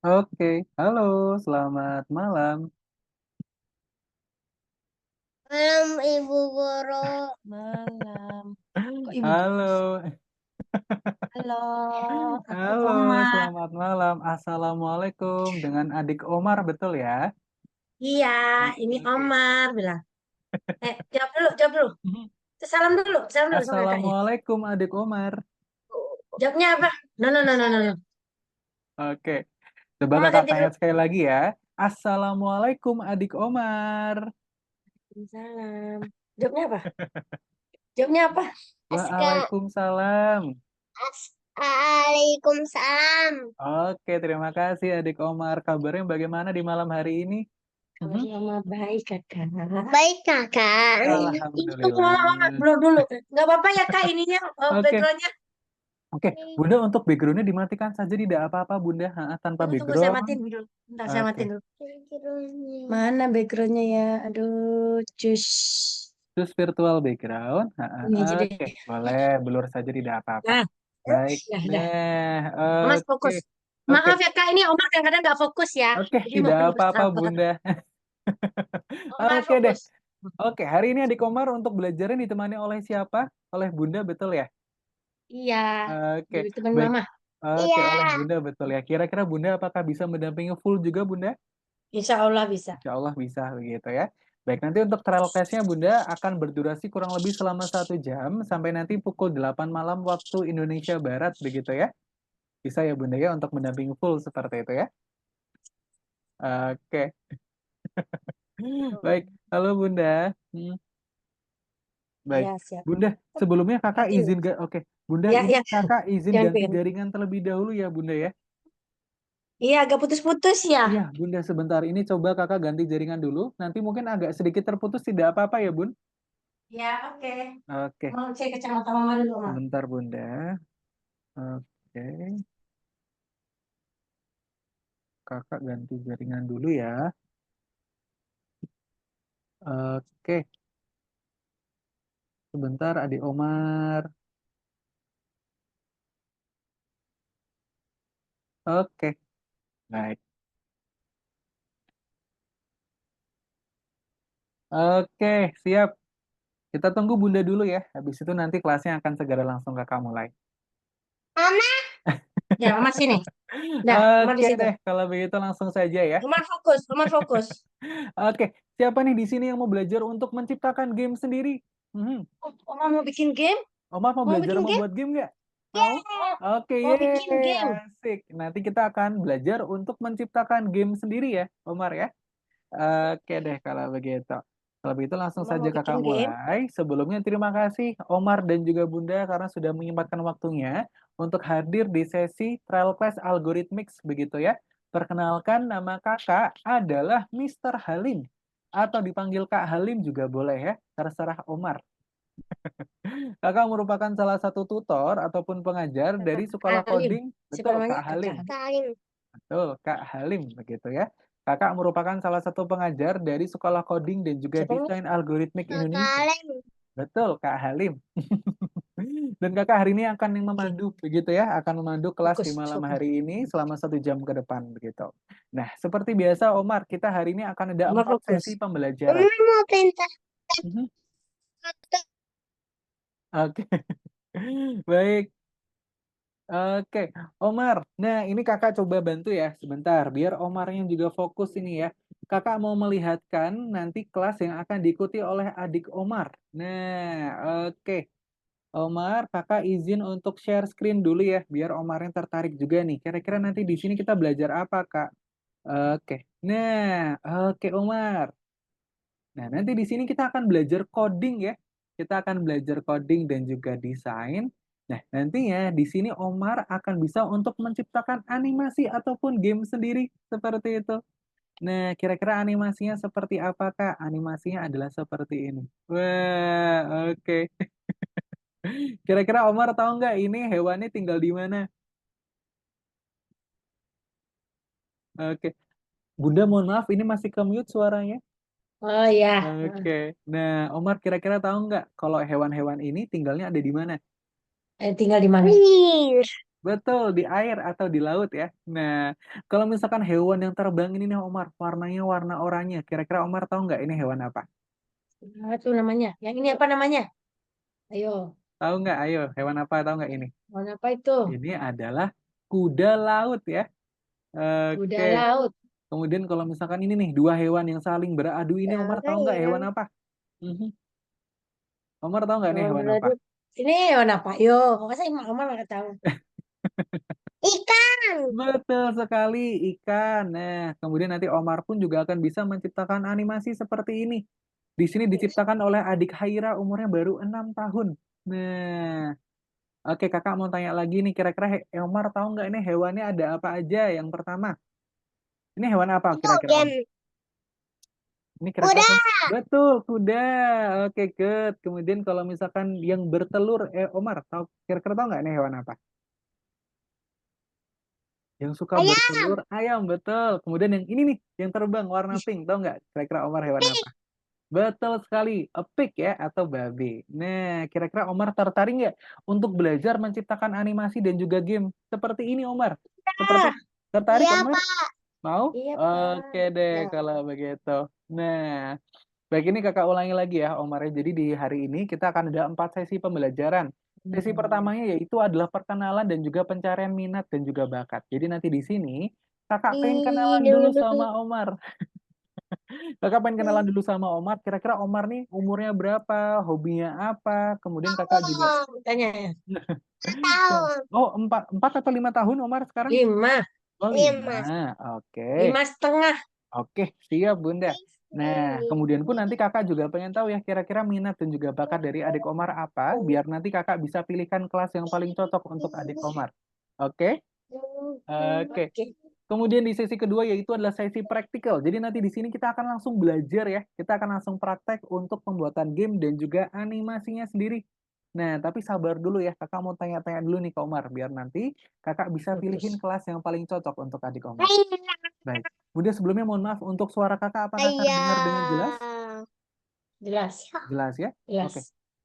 Oke, halo, selamat malam. Malam Ibu Guru. Malam. Kok ibu guru sih? Halo, Halo, aku halo, Omar. selamat malam. Assalamualaikum dengan adik Omar, betul ya? Iya, ini Oke. Omar bilang. Jawab dulu, jawab dulu. Mhm. Salam dulu sama kakaknya. Assalamualaikum adik Omar. Jawabnya apa? No, no, no, no, no, no. Oke, coba Mama kakak ganti tanya dulu. sekali lagi ya. Assalamualaikum adik Omar. Salam. Jawabnya apa? Jawabnya apa? Aska. Waalaikumsalam. Waalaikumsalam. Oke, terima kasih adik Omar. Kabarnya bagaimana di malam hari ini? Mhm. Kabar mama baik, kakak. Baik kakak. Tunggu mama Alhamdulillah. belum dulu. Nggak apa-apa ya kak ininya, Oke, backgroundnya. oke, Bunda untuk backgroundnya dimatikan saja tidak apa-apa Bunda, tanpa Tunggu, tunggu, saya background. matiin dulu. Bentar, saya Oke, matiin dulu. Mana backgroundnya ya? Aduh, cus. terus virtual background. Ini aja deh. Oke, boleh blur saja tidak apa-apa. Nah, Baik, dah. nah, Mas oke, fokus. oke, Maaf ya Kak, ini Omar kadang-kadang nggak fokus ya. oke, Jadi tidak mohon apa-apa bersabar. Bunda. Omar Oke deh, fokus. oke, hari ini adik Komar untuk belajarnya ditemani oleh siapa? Oleh Bunda, betul ya? Iya, Oke, dari teman baik. Mama. Oke, Iya. oleh Bunda, betul ya. Kira-kira Bunda apakah bisa mendampingi full juga Bunda? Insya Allah bisa. Insya Allah bisa begitu ya. Baik, nanti untuk trial class-nya Bunda akan berdurasi kurang lebih selama 1 jam sampai nanti pukul 8 malam waktu Indonesia Barat begitu ya. Bisa ya Bunda ya untuk mendampingi full seperti itu ya. Oke, baik. Halo Bunda. Baik. Iya, siap. Bunda, sebelumnya kakak Mati. izin oke. Bunda, Ya, ini ya. kakak izin Jangan ganti pegang. jaringan terlebih dahulu ya Bunda ya. Iya, agak putus-putus ya. Iya, Bunda sebentar. Ini coba kakak ganti jaringan dulu. Nanti mungkin agak sedikit terputus tidak apa-apa ya Bun. Ya, oke. Oke, Mau cek kacamata Mama dulu, Mama. sebentar Bunda. Oke. Kakak ganti jaringan dulu ya. Oke, sebentar Adik Omar. Oke, baik. Oke, siap. Kita tunggu Bunda dulu ya. Habis itu nanti kelasnya akan segera langsung kakak mulai. Mama. Ya, Mama sini. Dah, Mama di Oke situ. deh, kalau begitu langsung saja ya. Omar fokus, Omar fokus. Oke, siapa nih di sini yang mau belajar untuk menciptakan game sendiri? Mhm. Oh, Omar mau bikin game? Omar mau Mau belajar bikin game? membuat game nggak? Mau? Oke, Mau bikin yeay, game. asik. Nanti kita akan belajar untuk menciptakan game sendiri ya, Omar ya. Oke deh kalau begitu. Kalau begitu langsung Omar saja mau kakak bikin game. mulai. Sebelumnya terima kasih Omar dan juga Bunda karena sudah menyempatkan waktunya untuk hadir di sesi trial class algorithmics begitu ya. Perkenalkan nama kakak adalah Mister Halim atau dipanggil Kak Halim juga boleh ya, terserah Omar. Kakak merupakan salah satu tutor ataupun pengajar dari Kakak sekolah Halim. coding. Siapa Betul, namanya? Kak Kakak Halim. Halim. Salim. Betul, Kak Halim begitu ya. Kakak merupakan salah satu pengajar dari Sekolah Coding dan juga Siapa namanya? Desain Algoritmik Indonesia. Salim. Betul, Kak Halim. Dan kakak hari ini akan yang Oke, memandu begitu ya, akan memandu kelas di fokus, malam fokus. hari ini selama 1 jam ke depan begitu. Nah, seperti biasa Omar, kita hari ini akan ada Omar 4 sesi fokus. pembelajaran. Mama mau perintah Mhm. satu. Oke, baik. Oke, Omar. Nah, ini kakak coba bantu ya sebentar, biar Omarnya juga fokus ini ya. Kakak mau melihatkan nanti kelas yang akan diikuti oleh adik Omar. Nah, oke. Omar, kakak izin untuk share screen dulu ya, biar Omarnya tertarik juga nih. Kira-kira nanti di sini kita belajar apa, Kak? Oke. Nah, oke Omar. Nah, nanti di sini kita akan belajar coding ya. Kita akan belajar coding dan juga desain. Nah, nantinya di sini Omar akan bisa untuk menciptakan animasi ataupun game sendiri seperti itu. Nah, kira-kira animasinya seperti apa, Kak? Animasinya adalah seperti ini. Wah, oke. Kira-kira Omar tahu nggak ini hewannya tinggal di mana? Oke. Bunda, mohon maaf, ini masih ke mute suaranya. Oh ya, Oke. Nah, Omar kira-kira tahu nggak kalau hewan-hewan ini tinggalnya ada di mana? tinggal di mana? Bir. Betul, di air atau di laut ya. Nah, kalau misalkan hewan yang terbang ini nih Omar, warnanya warna oranye. Kira-kira Omar tahu nggak ini hewan apa? Apa tuh namanya? Yang ini apa namanya? Ayo, Tahu nggak? Ayo, hewan apa tahu nggak ini? warna apa itu? Ini adalah kuda laut ya. Kuda Oke. laut. Kemudian kalau misalkan ini nih, dua hewan yang saling beradu ini Omar tahu nggak Ya, hewan apa? Mhm. Omar tahu nggak nih Hewan hewan apa? beradu. Ini hewan apa? Yo, masa Mama nggak tahu? ikan. Betul sekali, ikan. Nah, kemudian nanti Omar pun juga akan bisa menciptakan animasi seperti ini. Di sini diciptakan oleh adik Haira, umurnya baru 6 tahun. Nah, oke kakak mau tanya lagi nih, kira-kira Omar tahu nggak ini hewannya ada apa aja? Yang pertama, ini hewan apa Itu kira-kira Om? game. Ini kira-kira Udah. betul, kuda. Oke, good. Kemudian kalau misalkan yang bertelur, Omar, tahu kira-kira tahu nggak ini hewan apa? Yang suka Ayam. bertelur, ayam, betul. Kemudian yang ini nih, yang terbang warna pink, tahu nggak? Kira-kira Omar hewan apa? Betul sekali, a pig ya atau babi. Nah, kira-kira Omar tertarik nggak untuk belajar menciptakan animasi dan juga game seperti ini, Omar? Seperti Ah, tertarik, Iya, Omar? Pak. Mau? iya Pak. Oke deh Ya. kalau begitu. Nah, baik ini kakak ulangi lagi ya, Omar ya. Jadi di hari ini kita akan ada 4 sesi pembelajaran. Sesi pertamanya yaitu adalah perkenalan dan juga pencarian minat dan juga bakat. Jadi nanti di sini kakak pengen kenalan dulu Dulu. sama Omar. Kakak pengen kenalan dulu sama Omar. Kira-kira Omar nih umurnya berapa, hobinya apa, kemudian kakak juga. Tanya ya. Tahun. Oh, 4 atau 5 tahun Omar sekarang? 5, Oh, 5. 5. Oke. 5,5. Oke, siap Bunda. Nah, kemudian pun nanti kakak juga pengen tahu ya kira-kira minat dan juga bakat dari adik Omar apa, biar nanti kakak bisa pilihkan kelas yang paling cocok untuk adik Omar. Oke? Oke. Oke. Kemudian di sesi kedua yaitu adalah sesi praktikal. Jadi nanti di sini kita akan langsung belajar ya. Kita akan langsung praktek untuk pembuatan game dan juga animasinya sendiri. Nah, tapi sabar dulu ya. Kakak mau tanya-tanya dulu nih ke Omar. Biar nanti kakak bisa pilihin Bagus. kelas yang paling cocok untuk adik Omar. Baik. Bunda sebelumnya mohon maaf untuk suara kakak apakah terdengar dengan jelas? Ayam. Jelas. Jelas ya? Oke. Jelas.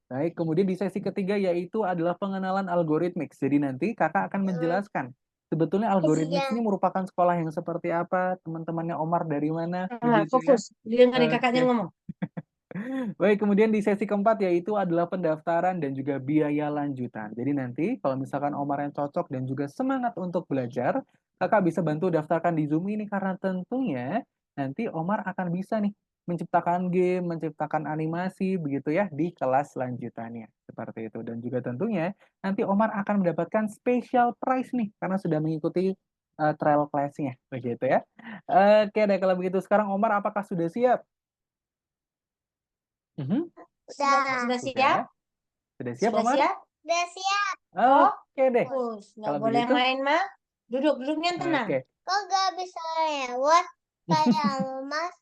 Baik, kemudian di sesi ketiga yaitu adalah pengenalan algoritmik. Jadi nanti kakak akan menjelaskan sebetulnya algoritmik Iya. ini merupakan sekolah yang seperti apa, teman-temannya Omar dari mana, Nah, begitu ya. fokus. Dengerin kakaknya Oke. ngomong. Baik, kemudian di sesi keempat yaitu adalah pendaftaran dan juga biaya lanjutan. Jadi nanti kalau misalkan Omar yang cocok dan juga semangat untuk belajar, kakak bisa bantu daftarkan di Zoom ini karena tentunya nanti Omar akan bisa nih menciptakan game, menciptakan animasi begitu ya di kelas lanjutannya. Seperti itu. Dan juga tentunya nanti Omar akan mendapatkan special prize nih karena sudah mengikuti trial class-nya. Begitu ya. Oke deh kalau begitu sekarang Omar apakah sudah siap? Mhm. Sudah siap? Sudah. Sudah siap, Sudah Omar? siap? Udah siap. Oh, Oke deh. fokus. Nggak Kalau boleh begitu, main mah. Duduk-duduknya tenang. oke. Kok gak bisa lewat? Kayak Mas.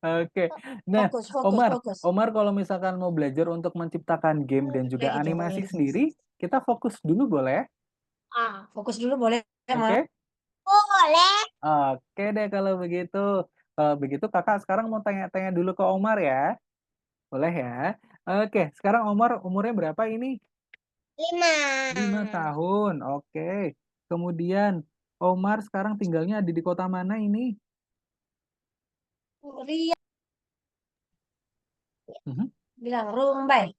Oke. Nah, Fokus, fokus, Omar, fokus. Omar kalau misalkan mau belajar untuk menciptakan game dan juga Kayak gitu. animasi sendiri, kita fokus dulu boleh? Fokus dulu boleh, Ma? Oke? Boleh. Oke deh kalau begitu. Kalau begitu kakak sekarang mau tanya-tanya dulu ke Omar ya. Boleh ya? Oke, sekarang Omar umurnya berapa ini? 5. 5 tahun. Oke. Kemudian Omar sekarang tinggalnya ada di kota mana ini? Ria Mhm. bilang Rumbai.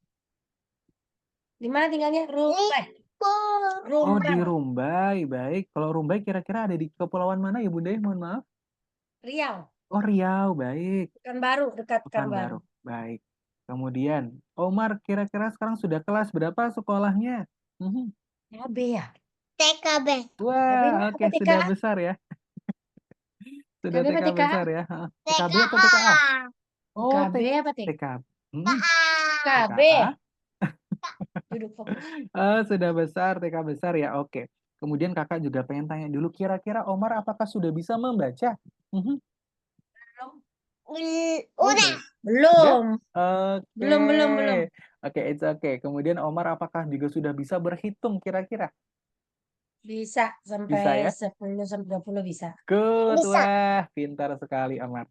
Di mana tinggalnya? Rumbai. Oh, di Rumbai. Rumbai. Baik. Kalau Rumbai kira-kira ada di kepulauan mana ya, Bunda? Mohon maaf. Riau. Oh, Riau. Baik. Pekanbaru, dekat Pekanbaru. Pekanbaru. Baik. Kemudian, Omar kira-kira sekarang sudah kelas berapa sekolahnya? Mhm. TKB ya? TKB. TKB Wah, apa oke. Sudah TKA? besar ya. Sudah TKB apa TK TKA? besar ya. TKB atau TKA. TKA? Oh, TKB apa TKA? TKB. Hmm, TKB. TKA. Duduk fokus. Sudah besar, TK besar ya. Oke. Kemudian kakak juga pengen tanya dulu, kira-kira Omar apakah sudah bisa membaca? Mhm. Oh, Udah. sudah? Belum. Oke. Belum. Oke, it's okay. Kemudian Omar apakah juga sudah bisa berhitung kira-kira? Bisa Bisa sampai ya? 10 sampai 20 bisa. Good. Bisa. Wah, pintar sekali Omar.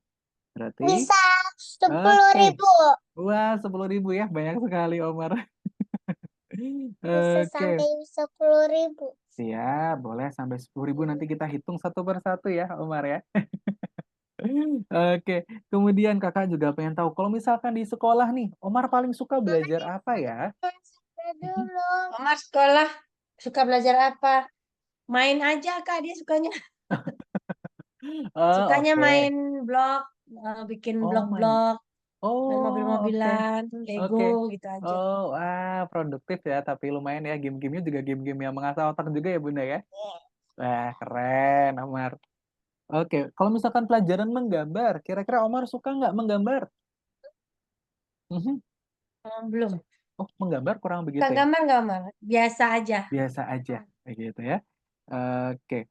Berarti, Bisa 10 oke. ribu. Wah, 10.000 ya. Banyak sekali Omar. Bisa Oke. sampai 10 ribu. Siap, boleh sampai 10.000 nanti kita hitung satu persatu ya, Omar ya. Oke, kemudian Kakak juga pengen tahu kalau misalkan di sekolah nih, Omar paling suka belajar apa ya? Mhm. Dulu. Omar sekolah suka belajar apa? Main aja Kak, dia sukanya. Oh, Sukanya oke. main blog, bikin Oh, main. blog-blog, main Oh, oke. mobil-mobilan, Oke. Lego gitu aja. Oh, wah, produktif ya, tapi lumayan ya game-gamenya juga game-game yang mengasah otak juga ya, Bunda ya. Wah, keren, Omar. Oke, kalau misalkan pelajaran menggambar, kira-kira Omar suka nggak menggambar? Mhm. Belum. Oh, menggambar kurang Suka begitu ya? gambar nggak Omar? Biasa aja. Biasa aja, begitu ya. Oke,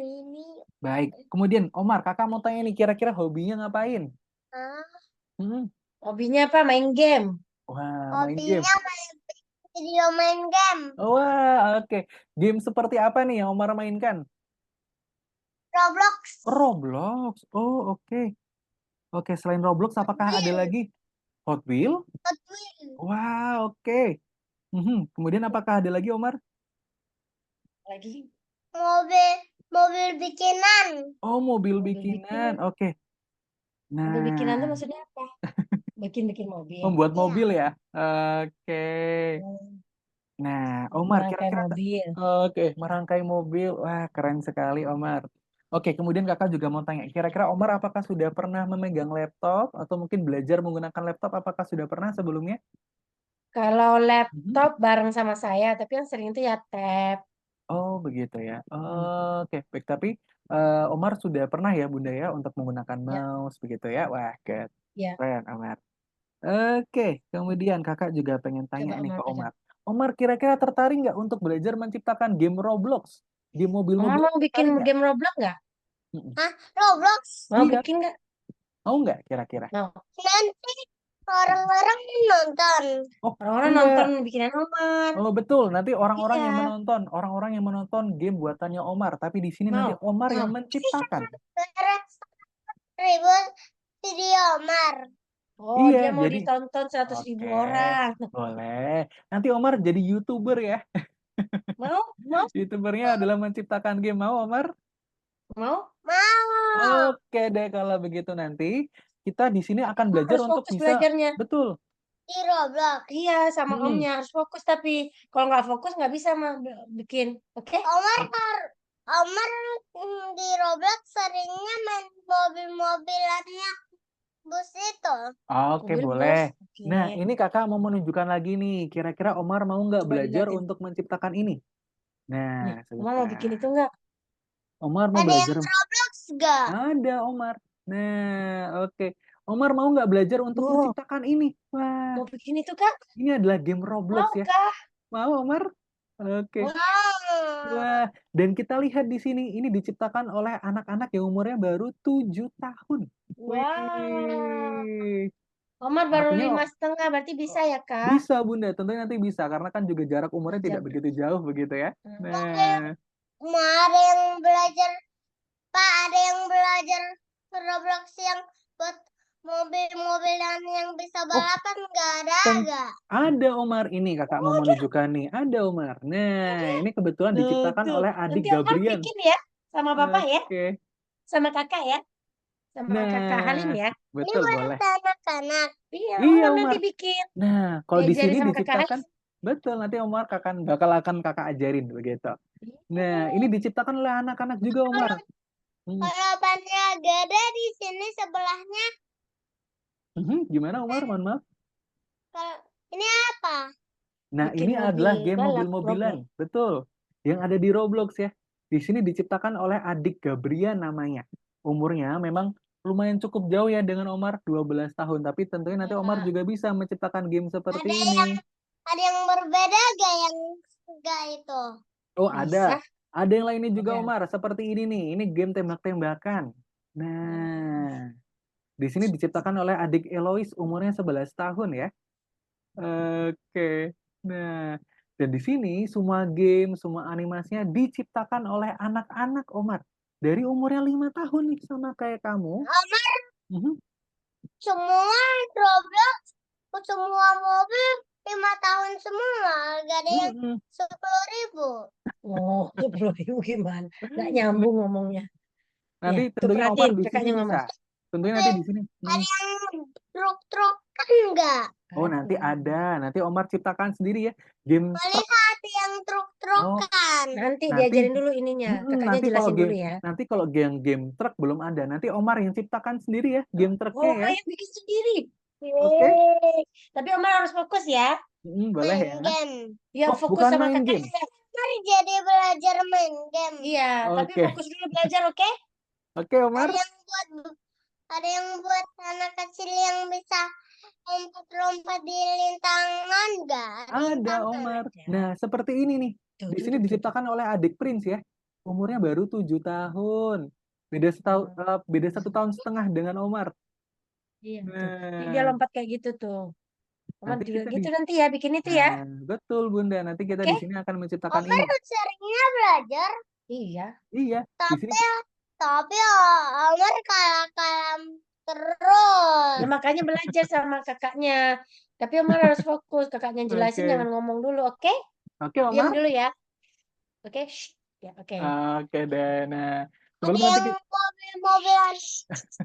Ini. baik. Kemudian, Omar, kakak mau tanya nih, kira-kira hobinya ngapain? Ah, Mhm. Hobinya apa? Main game. Wah, main game. hobinya main video main game. Wah, oke. Game seperti apa nih yang Omar mainkan? Roblox. Roblox. Oh, oke. Oke, selain Roblox, apakah ada Wheel. lagi? Hot Wheel? Hot Wheel. Wah, oke. Kemudian apakah ada lagi, Omar? Lagi Mobil bikinan. Oh, mobil mobil bikinan. bikinan. Oke. Mobil bikinan itu Nah, maksudnya apa? Bikin mobil. membuat Iya. mobil ya. Oke. Nah, Omar, Merangkai kira-kira mobil. oke, merangkai mobil. Wah, keren sekali, Omar. Oke, kemudian kakak juga mau tanya, kira-kira Omar apakah sudah pernah memegang laptop atau mungkin belajar menggunakan laptop? Apakah sudah pernah sebelumnya? Kalau Mhm. laptop bareng sama saya, tapi yang sering itu ya tab. Oh, begitu ya. Hmm. Oke, baik. Tapi Omar sudah pernah ya, Bunda ya, untuk menggunakan Ya, mouse begitu ya. Wah, ya. keren, Omar. Oke, kemudian kakak juga pengen tanya Coba nih Omar ke aja. Omar. Omar kira-kira tertarik nggak untuk belajar menciptakan game Roblox? Game Omar mobil-mobil mau bikin tertarik nggak? game Roblox nggak? Mm-mm. Hah? Roblox. Mau Iya, bikin nggak? mau nggak kira-kira? Mau. Nanti orang-orang nonton. Oh, Orang-orang nonton enggak. bikinan Omar. Oh, betul. Nanti Iya, orang-orang yang menonton game buatannya Omar, tapi di sini nanti mau. Omar yang Mau. menciptakan. Ribu video Mar. Oh, Iya, dia mau jadi ditonton 100.000 oke, orang. boleh. Nanti Omar jadi YouTuber ya. Mau? Mau? YouTubernya adalah menciptakan game, mau Omar? Mau? Mau. Oke deh kalau begitu nanti kita di sini akan belajar Harus untuk fokus bisa belajarnya. betul. Di Roblox. Iya, sama Hmm, omnya harus fokus. Tapi kalau nggak fokus nggak bisa mah bikin. Oke? Omar di Roblox seringnya main mobil-mobilannya bus itu. Oke Mobil boleh. bos. Nah Oke. ini kakak mau menunjukkan lagi nih. Kira-kira Omar mau nggak Coba belajar dilihatin. untuk menciptakan ini? Nih, Nah Omar mau bikin itu sebentar. nggak? Omar mau Ada yang belajar? Roblox gak? Ada Omar. Nah oke. Omar mau nggak belajar untuk Wow, menciptakan ini? Wah mau bikin itu Kak? ini adalah game Roblox Mau ya. Kak? Mau Omar? Oke. Wow. Wah, dan kita lihat di sini, ini diciptakan oleh anak-anak yang umurnya baru 7 tahun. Wow. Wih, Omar baru artinya 5,5, berarti bisa ya Kak? bisa Bunda, tentunya nanti bisa, karena kan juga jarak umurnya tidak Belajar. begitu jauh begitu ya. Nah, Ada yang belajar, Pak, ada yang belajar Roblox yang buat mobil-mobilan yang bisa oh balapan nggak ada ten- gak? ada Omar, ini kakak mau Oh, menunjukkan nih, ada Omar. Nah, ini kebetulan tuh, diciptakan tuh. oleh adik Nanti Omar Gabrian. bikin ya sama Bapak ya, Oke, sama Kakak ya, sama Kakak Halim nah, ya. Ini betul buat boleh. anak-anak. Iya, Iya Omar nanti Omar. bikin. Nah, kalau di Diajarin sini sama Kakak diciptakan, Halim. betul nanti Omar akan kakak ajarin begitu. Nah, ini diciptakan oleh anak-anak juga Omar. Hmm. Kalau bannya gede di sini sebelahnya, Gimana Omar? Mohon maaf. kalau ini apa? Nah, Bikin ini mobil adalah game balap mobil-mobilan, Roblox. betul. Yang ada di Roblox ya. Di sini diciptakan oleh adik Gabrian namanya. Umurnya memang lumayan cukup jauh ya dengan Omar 12 tahun, tapi tentunya nanti Omar Ya. juga bisa menciptakan game seperti Ada ini. ada yang berbeda gak yang gak itu? Oh, ada. Bisa? Ada yang lainnya juga Ada. Omar, seperti ini nih. Ini game tembak-tembakan. Nah, di sini diciptakan oleh adik Elois umurnya 11 tahun ya. Oke. Nah, dan di sini semua game, semua animasinya diciptakan oleh anak-anak Omar. Dari umurnya 5 tahun nih sama kayak kamu. Omar, Mhm. semua Roblox, semua mobil 5 tahun semua, gak ada yang Mm-mm. 10.000. Oh, 10.000 gimana? Nggak nyambung ngomongnya. Nanti Ya, tuh tentunya Omar perhatiin di sini kakaknya ngomong. bisa. Tentunya nanti di sini. Ada yang truk-trukan nggak? Oh, nanti Aduh. ada. Nanti Omar ciptakan sendiri ya. Game truk. Melihat yang Oh, truk-trukan. Nanti nanti diajarin dulu ininya. Kakaknya nanti kalau jelasin dulu ya. game truk belum ada. Nanti Omar yang ciptakan sendiri ya game truknya Oh, ya. yang bikin sendiri. Oke? Yeay. Tapi Omar harus fokus ya. Boleh Main ya. game. Ya, Oh, fokus bukan sama main game. kakaknya. Mari jadi belajar main game. Iya, tapi Oke. fokus dulu belajar, oke? Oke, Omar. Ada yang buat anak kecil yang bisa lompat-lompat di lintangan nggak? Ada, Lintangan. Omar. Ya. Nah, seperti ini nih. Tuh, Di tuh, sini tuh, tuh. diciptakan oleh adik Prince ya. Umurnya baru 7 tahun. Beda beda 1 tahun setengah dengan Omar. Iya, tuh. Jadi dia Nah, lompat kayak gitu tuh. Omar nanti juga kita gitu nanti ya, bikin itu ya. Nah, betul Bunda. Nanti kita Oke? di sini akan menciptakan Omar ini. seringnya belajar, Iya. Iya, di sini tapi Omar kalah terus. Ya makanya belajar sama kakaknya. Tapi Omar harus fokus. Kakaknya jelasin, Oke. jangan ngomong dulu, oke? Oke, Diam Omar. dulu ya. Oke? Shh. Ya, oke. Oke deh. Nah, Ada sebelum nanti yang mobil-mobilan.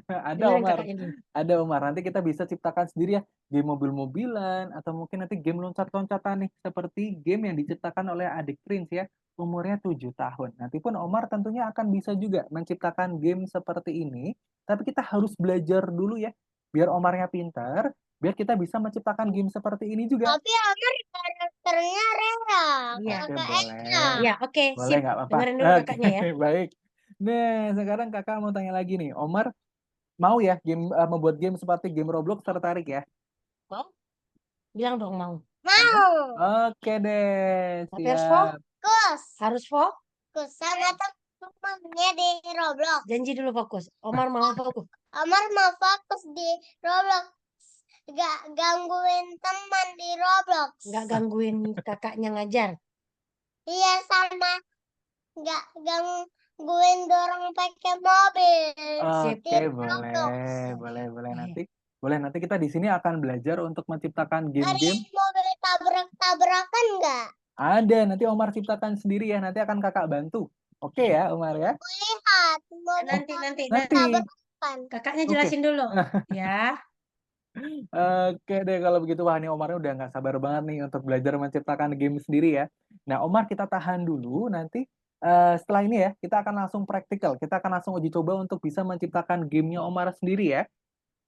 ada Dengerin Omar. kakaknya dulu. Ada Omar. Nanti kita bisa ciptakan sendiri ya game mobil-mobilan atau mungkin nanti game loncat-loncatan nih seperti game yang diciptakan oleh adik Prince ya. Umurnya 7 tahun. Nanti pun Omar tentunya akan bisa juga menciptakan game seperti ini, tapi kita harus belajar dulu ya biar Omarnya pintar, biar kita bisa menciptakan game seperti ini juga. Tapi Omar karakternya Rera. Iya. Oke, Kakak boleh. Eka. Ya, oke, Boleh, sip. nggak apa-apa. Dengerin dulu Oke, kakaknya ya. baik. Nah, sekarang kakak mau tanya lagi nih. Omar, mau ya membuat game seperti game Roblox, tertarik ya? Mau? Bilang dong mau. Mau. Oke deh, Tapi harus siap. Fokus. Harus fokus. Sama temannya di Roblox. Janji dulu fokus. Omar mau fokus. Omar mau fokus di Roblox. Gak gangguin teman di Roblox. Nggak gangguin kakaknya ngajar. Iya, sama gak gangguin dorong pakai mobil. Sip. Oke, Di boleh, Roblox. boleh Eh, nanti kita di sini akan belajar untuk menciptakan Ada game-game. mobil tabrak-tabrakan nggak? Ada, nanti Omar ciptakan sendiri ya. Nanti akan kakak bantu. Oke ya, Omar ya. Lihat, mobil nanti. Nanti. tabrakan. Kakaknya Oke. jelasin dulu. Ya. Oke deh kalau begitu, wah ini Omarnya udah nggak sabar banget nih untuk belajar menciptakan game sendiri ya. Nah Omar kita tahan dulu, nanti setelah ini ya kita akan langsung praktikal, kita akan langsung uji coba untuk bisa menciptakan gamenya Omar sendiri ya.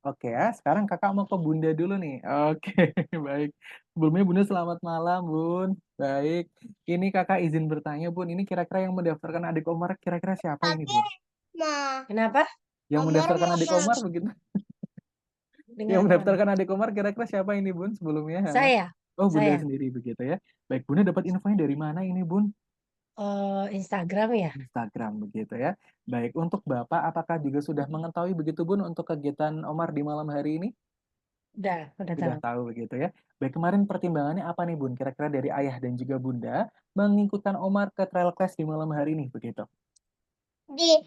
Oke ya, sekarang kakak mau ke Bunda dulu nih. Oke, baik. Sebelumnya Bunda selamat malam Bun. Baik, ini kakak izin bertanya Bun, ini kira-kira yang mendaftarkan adik Omar kira-kira siapa ini Tapi, Bun? nah, Kenapa? Yang Omar mendaftarkan adik mau- Omar begitu? Yang Dengar mana? mendaftarkan adik Omar kira-kira siapa ini Bun sebelumnya? Saya. Oh, Bunda Saya. sendiri begitu ya. Baik, Bunda dapat infonya dari mana ini, Bun? Instagram ya. Instagram begitu ya. Baik, untuk Bapak apakah juga sudah mengetahui begitu, Bun, untuk kegiatan Omar di malam hari ini? Udah Sudah tahu. tahu begitu ya. Baik, kemarin pertimbangannya apa nih, Bun? Kira-kira dari ayah dan juga Bunda mengikutkan Omar ke trail class di malam hari ini begitu. di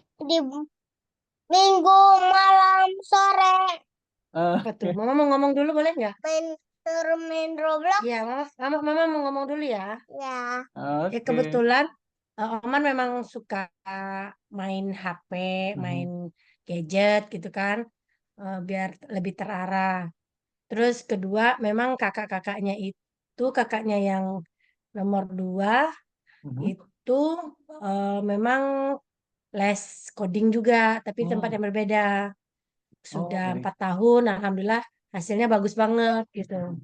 minggu malam sore Apa tuh? Mama mau ngomong dulu boleh nggak? main Roblox Iya, mama mau ngomong dulu ya. ya. Oke. Kebetulan Omar memang suka main HP, main gadget gitu kan, biar lebih terarah. Terus kedua, memang kakaknya kakaknya yang nomor 2 Mhm. itu memang les coding juga, tapi tempat Oh, yang berbeda. Sudah baik. 4 tahun, alhamdulillah hasilnya bagus banget gitu.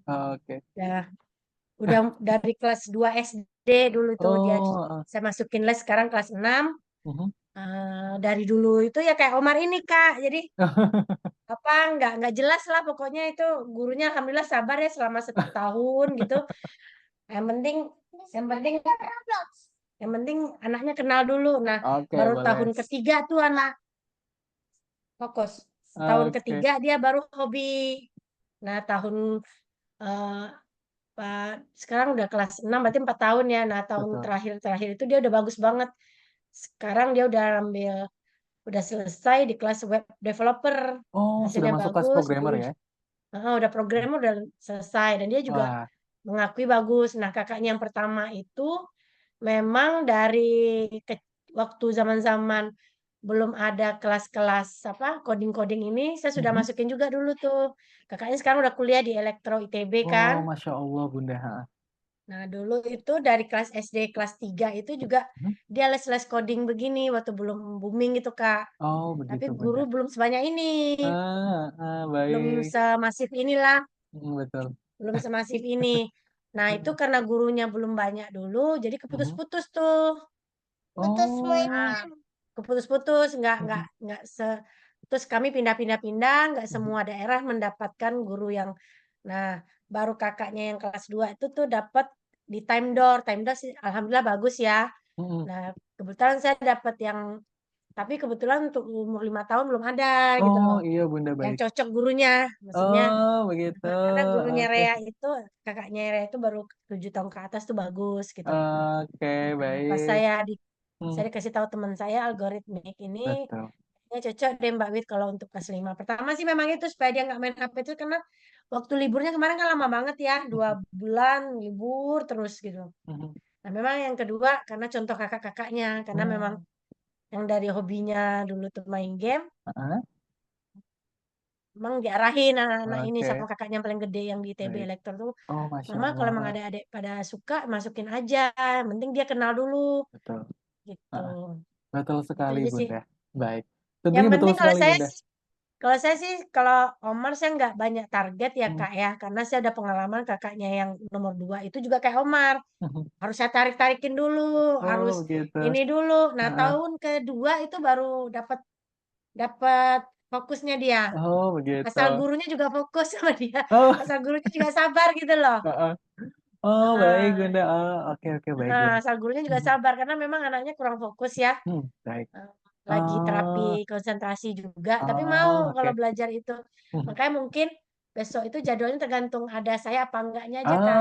Oke. Udah dari kelas 2 SD dulu tuh dia Oh, saya masukin les, sekarang kelas 6. mhm. Dari dulu itu ya kayak Omar ini Kak. Jadi apa nggak jelas lah pokoknya, itu gurunya alhamdulillah sabar ya selama 1 tahun gitu. Yang penting Roblox. yang penting anaknya kenal dulu. Nah, Oke, baru boleh. tahun ketiga tuh anak fokus. Tahun Oke. ketiga dia baru hobi. Nah, eh, sekarang udah kelas 6 berarti 4 tahun ya. Nah, tahun Betul. terakhir itu dia udah bagus banget. Sekarang dia udah selesai di kelas web developer. Oh, sudah Hasilnya masuk kelas bagus, programmer ya? Udah programnya udah selesai dan dia juga Wah. mengakui bagus. Nah, kakaknya yang pertama itu memang dari waktu zaman-zaman belum ada kelas-kelas apa coding-coding ini, saya sudah Mhm. masukin juga dulu tuh. Kakaknya sekarang udah kuliah di Elektro ITB Oh, kan. Masya Allah Bunda. Nah, dulu itu dari kelas SD kelas 3 itu juga Mhm. dia les-les coding begini waktu belum booming gitu, Kak. Oh, Tapi begitu guru Bunda. belum sebanyak ini. Belum Baik. semasif inilah, Betul. belum semasif ini. Nah, itu karena gurunya belum banyak dulu, jadi Mhm. keputus-putus tuh. Putus main. Oh. Nah, keputus-putus, Mhm. nggak terus kami pindah-pindah-pindah, nggak Mhm. semua daerah mendapatkan guru yang, nah, baru kakaknya yang kelas 2 itu tuh dapat di Time Door sih alhamdulillah bagus ya. Mhm. Nah, kebetulan saya dapat yang, tapi kebetulan untuk umur 5 tahun belum ada gitu Oh, loh, iya Bunda, yang baik. cocok gurunya. Maksudnya, Oh, begitu. karena gurunya Oke. Rea itu, kakaknya Rea itu baru 7 tahun ke atas tuh bagus gitu. Oke, Nah, pas baik. saya Hmm, dikasih tahu teman saya algoritmik ini betul. ya cocok deh Mbak Wit kalau untuk kelas 5. Pertama sih memang itu supaya dia nggak main HP itu karena waktu liburnya kemarin kan lama banget ya, 2 Mhm. bulan libur terus gitu. Mhm. Nah, memang yang kedua karena contoh kakak-kakaknya, karena memang Hmm. yang dari hobinya dulu tuh main game, Ah, memang diarahin anak-anak ini sama oke, kakaknya yang paling gede yang di ITB baik. Elektro tuh, Oh, Masya Mama kalau emang Allah. ada adik pada suka masukin aja, yang penting dia kenal dulu Betul. gitu. Ah, betul Itu sekali, aja sih. Bunda. Baik. Yang Tentunya betul penting sekali, Bunda. kalau Omar saya nggak banyak target ya Hmm. Kak ya, karena saya ada pengalaman kakaknya yang nomor 2 itu juga kayak Omar. Mhm. Harus saya tarik-tarikin dulu, Oh, harus begitu. ini dulu. Nah, Ah, tahun kedua itu baru dapat dapat fokusnya dia. oh, begitu. Asal gurunya juga fokus sama dia. Oh, Asal gurunya juga sabar gitu loh. ah, ah. Oh, baik, Heeh. Bunda. Oh, oke, oke, baik, Heeh, Bunda. asal gurunya juga Mhm. sabar karena memang anaknya kurang fokus ya. Baik. Eh, Lagi terapi Oh, konsentrasi juga, tapi mau oh, kalau oke. belajar itu. Mhm. Makanya mungkin besok itu jadwalnya tergantung ada saya apa enggaknya aja, Kak.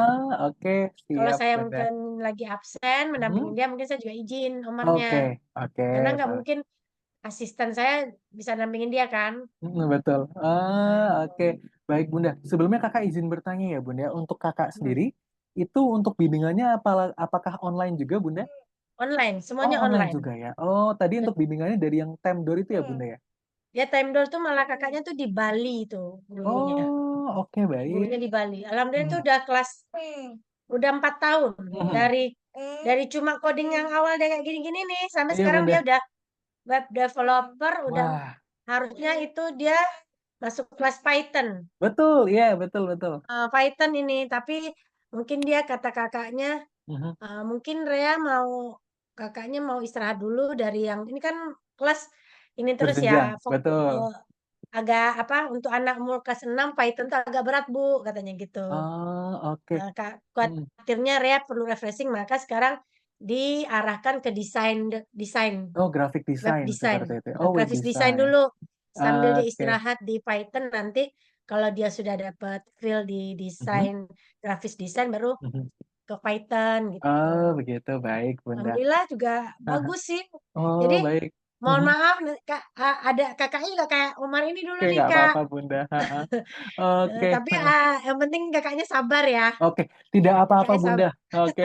Oke, Kalau siap, saya Bunda. mungkin lagi absen, mendampingin Mhm. dia, mungkin saya juga izin Omarnya. Oke, oke, Karena nggak Pak. mungkin asisten saya bisa dampingin dia kan. Betul. Nah, itu. Oke. Baik, Bunda. Sebelumnya Kakak izin bertanya ya, Bunda. Untuk Kakak Hmm. sendiri, itu untuk bimbingannya apakah online juga, Bunda? Online, Oh, semuanya online online. juga ya. Oh, tadi Bet- untuk bimbingannya dari yang Temdor itu ya, Bunda ya? Dia time door tuh malah kakaknya tuh di Bali tuh gurunya. Oh, oke, baik. Gurunya di Bali. Alhamdulillah itu Hmm. udah kelas, udah 4 tahun. Mhm. Dari cuma coding yang awal dia kayak gini-gini nih, sampai Iya, sekarang dia Bunda. udah web developer, udah Wah, harusnya itu dia masuk kelas Python. betul. Iya, betul, betul. Python ini, tapi mungkin dia kata kakaknya, Mhm. mungkin Rea mau kakaknya mau istirahat dulu dari yang ini kan kelas ini terus ya, Berjenjang, betul. agak apa untuk anak umur kelas 6 Python tuh agak berat Bu katanya gitu. Oh, oke. Kak, Mhm. khawatirnya Rea perlu refreshing maka sekarang diarahkan ke desain Oh, graphic web design design, seperti itu. Oh, web grafis design design. dulu sambil dia Oke. istirahat di Python nanti kalau dia sudah dapat feel di Mhm. desain grafis desain baru Mhm. ke Python gitu. Oh, begitu. Baik, Bunda. Alhamdulillah juga Aha. bagus sih. Jadi Oh, baik. mohon Mhm. maaf Kak, ada kakaknya juga kayak Umar ini dulu Oke, nih nggak Kak. apa-apa, Bunda. Ha-ha. Oke. Tapi Ha-ha. yang penting kakaknya sabar ya. Oke, tidak apa-apa, Kakaknya Bunda. sabar. Oke,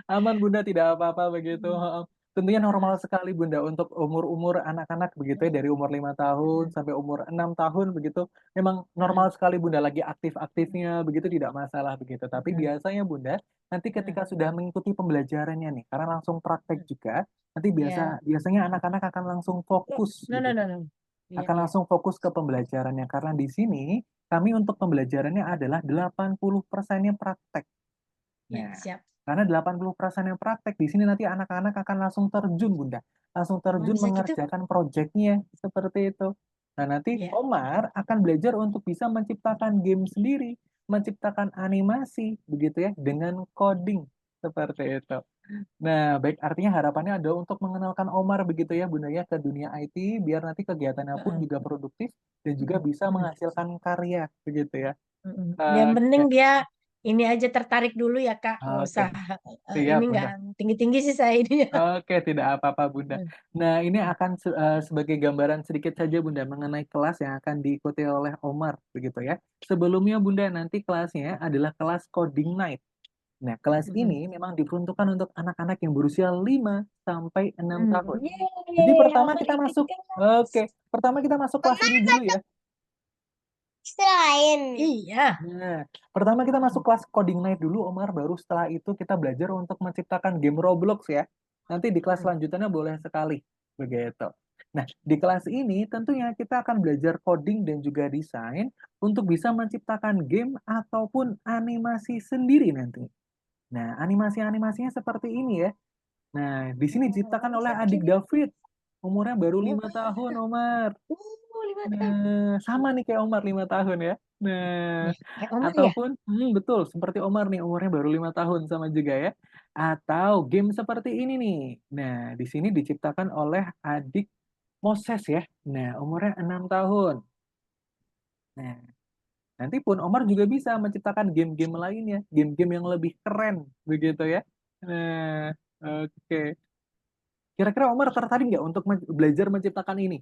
aman, Bunda, tidak apa-apa begitu. Ha-ha. Tentunya normal sekali, Bunda, untuk umur-umur anak-anak begitu ya, dari umur 5 tahun sampai umur 6 tahun begitu. Memang normal sekali, Bunda, lagi aktif-aktifnya begitu tidak masalah begitu. Tapi biasanya, Bunda, nanti ketika sudah mengikuti pembelajarannya nih, karena langsung praktek juga, nanti Ya. biasanya anak-anak akan langsung fokus No, no, begitu. no, no. Iya, Akan iya. langsung fokus ke pembelajarannya karena di sini kami untuk pembelajarannya adalah 80% praktek. Iya, Nah, siap. karena 80% yang praktek di sini nanti anak-anak akan langsung terjun, Bunda. Langsung Wah, terjun bisa gitu? mengerjakan proyeknya seperti itu. Nah, nanti Iya. Omar akan belajar untuk bisa menciptakan game sendiri, menciptakan animasi begitu ya dengan coding seperti itu. Nah, baik artinya harapannya adalah untuk mengenalkan Omar begitu ya Bunda ya ke dunia IT biar nanti kegiatannya pun Heeh. juga produktif dan juga bisa Mm, menghasilkan karya begitu ya. mm. Yang penting Oke. dia ini aja tertarik dulu ya Kak. Nggak Oke, usah siap ini Bunda. nggak tinggi-tinggi sih saya ini. Oke, tidak apa-apa Bunda. Nah, ini akan sebagai gambaran sedikit saja Bunda mengenai kelas yang akan diikuti oleh Omar, begitu ya. Sebelumnya Bunda, nanti kelasnya adalah kelas Coding Night. Nah, kelas Mm. ini memang diperuntukkan untuk anak-anak yang berusia 5 sampai 6 tahun. Jadi Yeay, pertama Omar kita ikut masuk, kelas. oke, pertama kita masuk kelas Omar ini dulu ya. selain. Iya. Nah, pertama kita masuk kelas Coding Night dulu, Omar. Baru setelah itu kita belajar untuk menciptakan game Roblox ya. Nanti di kelas selanjutnya boleh sekali. Begitu. Nah, di kelas ini tentunya kita akan belajar coding dan juga desain untuk bisa menciptakan game ataupun animasi sendiri nanti. Nah, animasi-animasinya seperti ini ya. Nah, di sini diciptakan oleh adik David. Umurnya baru 5 tahun, Omar. 5 tahun. Nah, sama nih kayak Omar 5 tahun ya. Nah, Kayak Omar ya? ataupun betul seperti Omar nih umurnya baru 5 tahun sama juga ya. Atau game seperti ini nih. Nah, di sini diciptakan oleh adik Moses ya. Nah, umurnya 6 tahun. Nah, nanti pun Omar juga bisa menciptakan game-game lainnya, game-game yang lebih keren begitu ya. Nah, oke. Kira-kira Omar tertarik nggak untuk belajar menciptakan ini?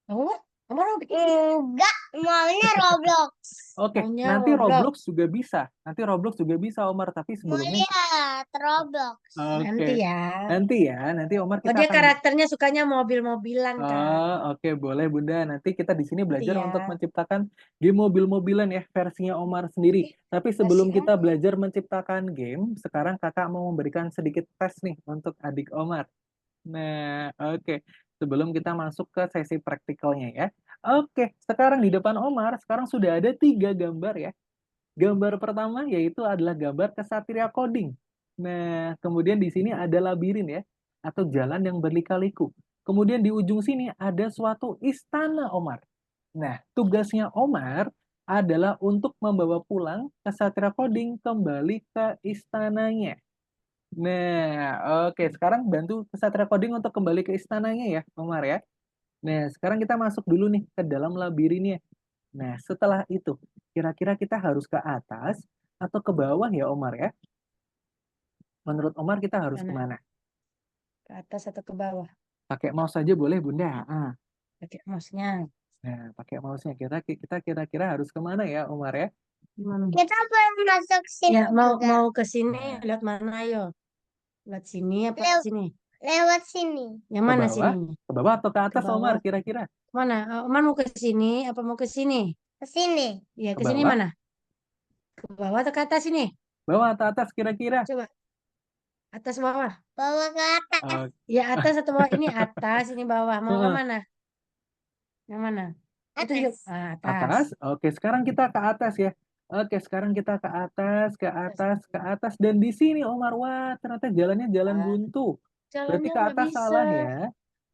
Omar, Omar mau bikin Enggak, maunya Roblox. Oke, maunya nanti Roblox. Roblox juga bisa. Nanti Roblox juga bisa, Omar. Tapi Mau sebelumnya, lihat Roblox. oke. Nanti ya. Nanti Omar Oh kita dia akan. karakternya sukanya mobil-mobilan Kak. Oh, oke, boleh Bunda. Nanti kita di sini Nanti belajar ya. untuk menciptakan game mobil-mobilan ya, versinya Omar sendiri. Oke, Tapi sebelum kasih kita belajar menciptakan game, sekarang kakak mau memberikan sedikit tes nih untuk adik Omar. Nah, oke. Sebelum kita masuk ke sesi praktikalnya ya. Oke, sekarang di depan Omar, sekarang sudah ada 3 gambar ya. Gambar pertama yaitu adalah gambar kesatria coding. Nah, kemudian di sini ada labirin ya, atau jalan yang berlika-liku. Kemudian di ujung sini ada suatu istana Omar. Nah, tugasnya Omar adalah untuk membawa pulang kesatria coding kembali ke istananya. Nah, oke, sekarang bantu kesatria coding untuk kembali ke istananya ya, Omar ya. Nah, sekarang kita masuk dulu nih ke dalam labirinnya. Nah, setelah itu, kira-kira kita harus ke atas atau ke bawah ya, Omar ya? Menurut Omar kita harus mana? kemana? Ke atas atau ke bawah? Pakai mouse saja boleh, Bunda. Pakai mouse-nya. Nah, pakai mouse-nya. Kita kira-kira harus kemana ya, Omar ya? Gimana? Kita belum masuk sini Ya, juga. mau ke sini Nah, lihat mana ayo? Lihat sini apa Lew- sini? Lewat sini. Yang ke mana bawah? sininya? Ke bawah atau ke Ke atas, Omar? bawah. Kira-kira? Mana? Omar mau ke sini apa mau ke sini? Ke sini. Ya, Ke ke sini bawah? mana? Ke bawah atau ke atas ini? Bawah atau atas kira-kira? Coba atas bawah. Bawa ke atas. Oke. Ya atas atau bawah? Ini atas, ini bawah. Mau ke Heeh. mana? Yang mana? Itu Atas. yuk. Ah, atas. Atas. Oke, sekarang kita ke atas ya. Oke, sekarang kita ke atas, ke atas, ke atas. Dan di sini, Omar, wah, ternyata jalannya jalan Ah, buntu. Berarti jalannya ke nggak atas bisa. salah ya.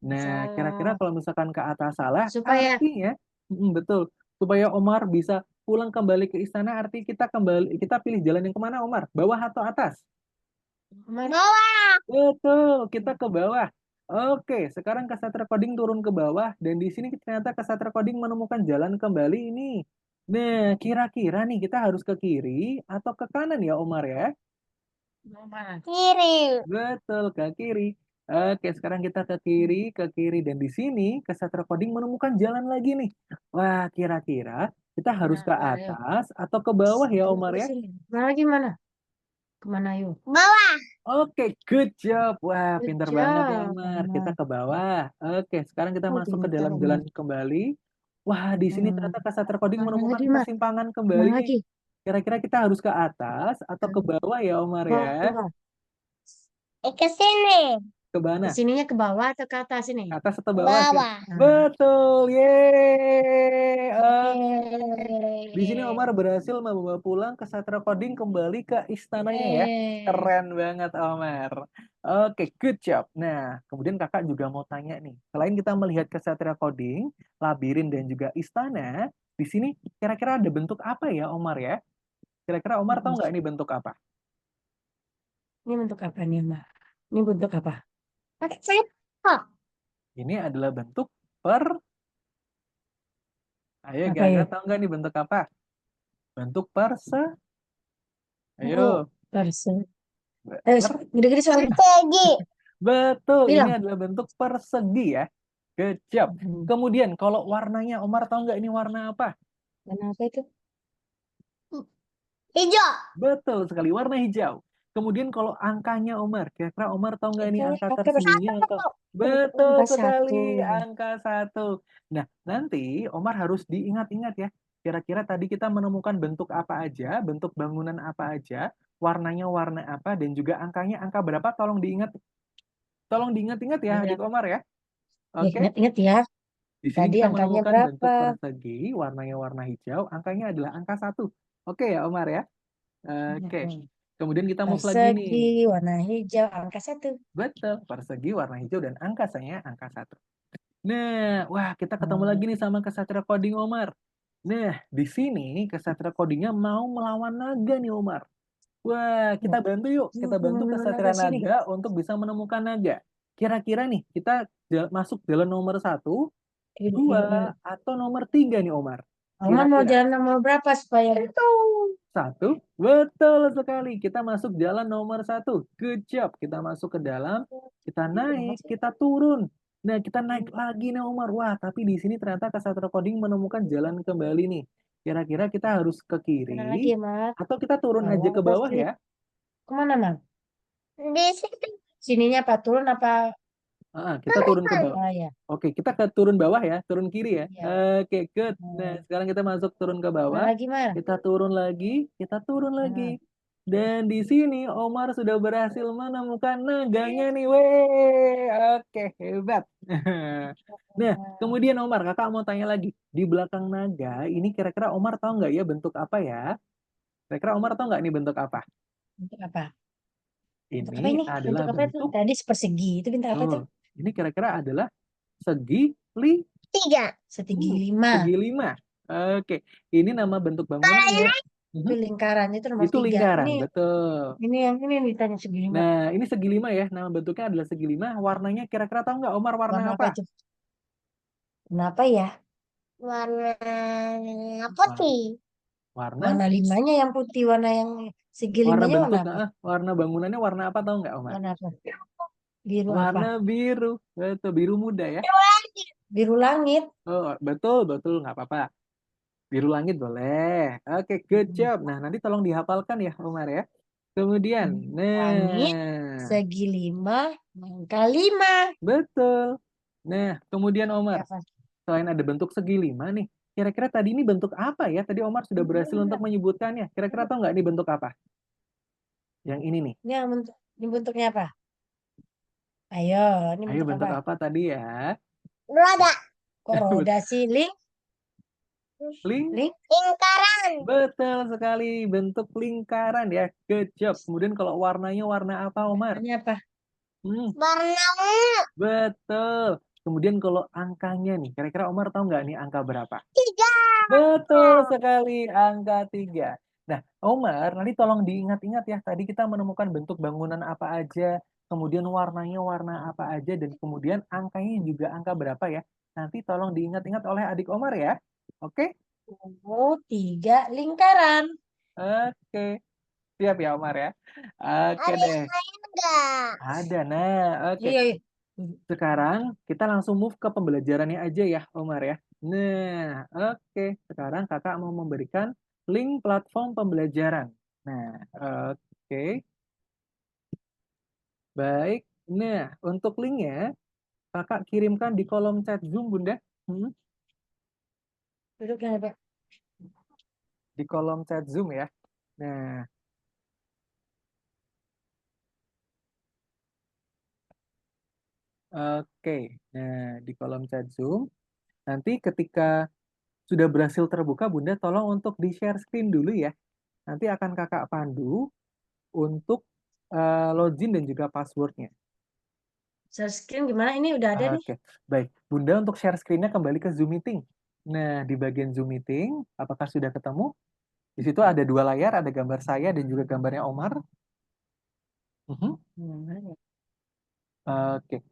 Nah, kira-kira Salah. kalau misalkan ke atas salah, Supaya artinya, betul. Supaya Omar bisa pulang kembali ke istana, arti kita pilih jalan yang kemana, Omar? Bawah atau atas? Omar, Bawah. Betul, kita ke bawah. Oke, sekarang Kasatra Coding turun ke bawah, dan di sini ternyata Kasatra Coding menemukan jalan kembali ini. Nah, kira-kira nih kita harus ke kiri atau ke kanan ya, Omar ya? Omar. Kiri. Betul, ke kiri. Oke, sekarang kita ke kiri, dan di sini Kasatra Coding menemukan jalan lagi nih. Wah, kira-kira kita harus ke Nah, ayo. atas atau ke bawah ya, Mau Omar ke ya? sini. Mana lagi mana? Kemana yuk? Bawah. Oke, good job. Wah, Good pintar banget ya, job. Omar. Kita ke bawah. Oke, sekarang kita Oh, masuk ke pintar dalam jalan Omar. kembali. Wah, di sini ternyata Kasatra Coding Mana menemukan lagi, Mas? persimpangan kembali Mana nih. lagi? Kira-kira kita harus ke atas atau ke bawah ya, Omar ya? Bawah. Ke sini. Ke mana? Kesininya ke bawah atau ke atas ini? Ke atas atau bawah? Bawah. Nah, Betul, yeay. Di sini yeay. Omar berhasil membawa pulang Kasatra Coding kembali ke istananya ya. Yeay. Keren banget, Omar. Oke, good job. Nah, kemudian kakak juga mau tanya nih. Selain kita melihat Kasatra Coding, labirin, dan juga istana, di sini kira-kira ada bentuk apa ya, Omar ya? Kira-kira Omar tahu nggak ini bentuk apa? Ini bentuk apa nih, Mbak? Ini bentuk apa? Pakai sendok. Ini adalah bentuk per... Ayo, Apa kira-kira yuk? tahu nggak nih bentuk apa? Bentuk perse... Ayo. Persegi. Bener. Gede-gede soalnya. Persegi. Betul, ini Bilang. adalah bentuk persegi ya. Good job. Kemudian kalau warnanya, Omar tahu nggak ini warna apa? Warna apa itu? Hijau. Betul sekali, warna hijau. Kemudian kalau angkanya Omar, kira-kira Omar tahu nggak ini Itu angka pakai tersembunyinya Satu. atau? Betul angka sekali, 1. angka 1. Nah, nanti Omar harus diingat-ingat ya. Kira-kira tadi kita menemukan bentuk apa aja, bentuk bangunan apa aja, warnanya warna apa, dan juga angkanya angka berapa, tolong diingat. Tolong diingat-ingat ya, Iya. adik Omar ya. Ya, Oke, ingat-ingat ya. di sini Tadi kita angkanya menemukan berapa? bentuk persegi, warnanya warna hijau, angkanya adalah angka 1. Oke ya, Omar ya. Oke, kemudian kita move lagi nih. Persegi, warna hijau, angka 1. Betul, persegi warna hijau dan angkanya angka 1. Nah, wah kita ketemu lagi nih sama kesatria coding Omar. Nah, di sini kesatria codingnya mau melawan naga nih Omar. Wah, kita bantu yuk. Kita bantu kesatria Sini. naga untuk bisa menemukan naga. Kira-kira nih, kita masuk jalan nomor 1, 2, atau nomor 3 nih Omar. Omar mau Kira-kira. jalan nomor berapa supaya itu? 1, betul sekali. Kita masuk jalan nomor 1. Good job. Kita masuk ke dalam, kita naik, kita turun. Nah, kita naik lagi nih Omar. Wah, tapi di sini ternyata kesatria coding menemukan jalan kembali nih. Kira-kira kita harus ke Mana lagi, kiri, Mar? atau kita turun aja ke bawah ya. Kemana, Mar? Di situ. Sininya apa? Turun apa? Kita turun ke bawah. Oh ya. Oke, kita ke turun bawah ya, turun kiri ya. Iya. Oke, good. Nah, sekarang kita masuk turun ke Mana bawah. lagi, Mar? Kita turun lagi, kita turun lagi. Dan di sini Omar sudah berhasil menemukan naganya nih. Weh, oke, hebat. Nah, kemudian Omar, kakak mau tanya lagi. Di belakang naga, ini kira-kira Omar tahu nggak ya bentuk apa ya? Kira-kira Omar tahu nggak ini bentuk apa? Bentuk apa? Bentuk apa Ini ini? adalah Bentuk apa itu? bentuk, Tadi persegi. Itu bentuk apa itu? ini kira-kira adalah segi li 3. Segigi 5. segi 5. Oke, ini nama bentuk bangunannya. Itu lingkaran. Itu nomor Itu 3. lingkaran, Ini betul. yang ditanya segi 5. Nah, ini segi 5 ya. Nama bentuknya adalah segi 5. Warnanya kira-kira tahu nggak Omar warna Warna apa apa? itu? Kenapa ya? Warna putih. Warna? Warna 5-nya yang putih. Warna yang segi Warna 5-nya warna bentuk, apa? warna bangunannya warna apa tahu nggak Omar? Warna apa? Biru apa? Warna biru. Betul, biru muda ya. Biru langit. Oh, betul, betul. Nggak apa-apa. Biru langit boleh. Oke, good job. Nah, nanti tolong dihafalkan ya Omar ya. Kemudian, Langit, nah, segi 5, angka 5. betul. Nah, kemudian Omar, Apa? selain ada bentuk segi 5 nih, kira-kira tadi ini bentuk apa ya? Tadi Omar sudah berhasil untuk menyebutkannya. Kira-kira tahu nggak ini bentuk apa? Yang ini nih. Ini bentuknya apa? Ayo, ini Ayo bentuk bentuk apa? apa tadi ya? Roda. Kok roda sih, Ling? Link. Lingkaran. Betul sekali, bentuk lingkaran ya. Good job. Kemudian kalau warnanya warna apa, Omar? Warnanya apa? Warna ungu. Betul. Kemudian kalau angkanya nih, kira-kira Omar tahu nggak nih angka berapa? 3. Betul sekali, angka 3. Nah, Omar, nanti tolong diingat-ingat ya. Tadi kita menemukan bentuk bangunan apa aja, kemudian warnanya warna apa aja, dan kemudian angkanya juga angka berapa ya. Nanti tolong diingat-ingat oleh adik Omar ya. Oke? Oh, 3 lingkaran. Oke. Siap ya, Omar ya? Oke Ada deh. yang lain enggak? Ada. Nah, oke. Iya, iya. Sekarang kita langsung move ke pembelajarannya aja ya, Omar ya. Nah, oke. Sekarang kakak mau memberikan link platform pembelajaran. Nah, oke. Baik. Nah, untuk linknya, kakak kirimkan di kolom chat Zoom, Bunda. Duduknya apa? Di kolom chat Zoom ya. Nah, oke. Nah, di kolom chat Zoom. Nanti ketika sudah berhasil terbuka, Bunda tolong untuk di-share screen dulu ya. Nanti akan kakak pandu untuk login dan juga passwordnya. Share screen gimana? Ini udah ada nih. Oke, baik. Bunda untuk share screen-nya kembali ke Zoom Meeting. Nah, di bagian Zoom Meeting, apakah sudah ketemu? Di situ ada 2 layar, ada gambar saya dan juga gambarnya Omar. Oke.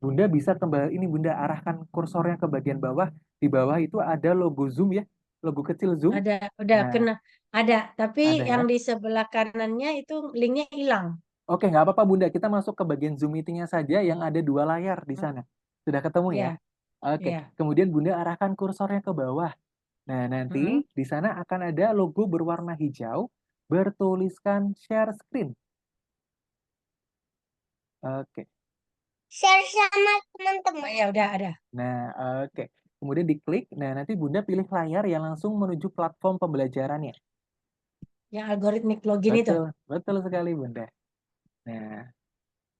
Bunda bisa kembali, ini Bunda arahkan kursornya ke bagian bawah. Di bawah itu ada logo Zoom ya. logo kecil Zoom. Ada, udah Nah, kena. Ada, tapi ada ya. yang di sebelah kanannya itu linknya hilang. Oke, nggak apa-apa Bunda. Kita masuk ke bagian Zoom meeting-nya saja yang ada 2 layar di sana. Sudah ketemu ya? Ya, Oke, ya. kemudian Bunda arahkan kursornya ke bawah. Nah, nanti di sana akan ada logo berwarna hijau bertuliskan share screen. Oke. Share sama Oh, teman-teman. ya udah ada. Nah, oke. Kemudian diklik. Nah, nanti Bunda pilih layar yang langsung menuju platform pembelajarannya. Yang algoritmik login itu. Betul, betul sekali Bunda. Nah,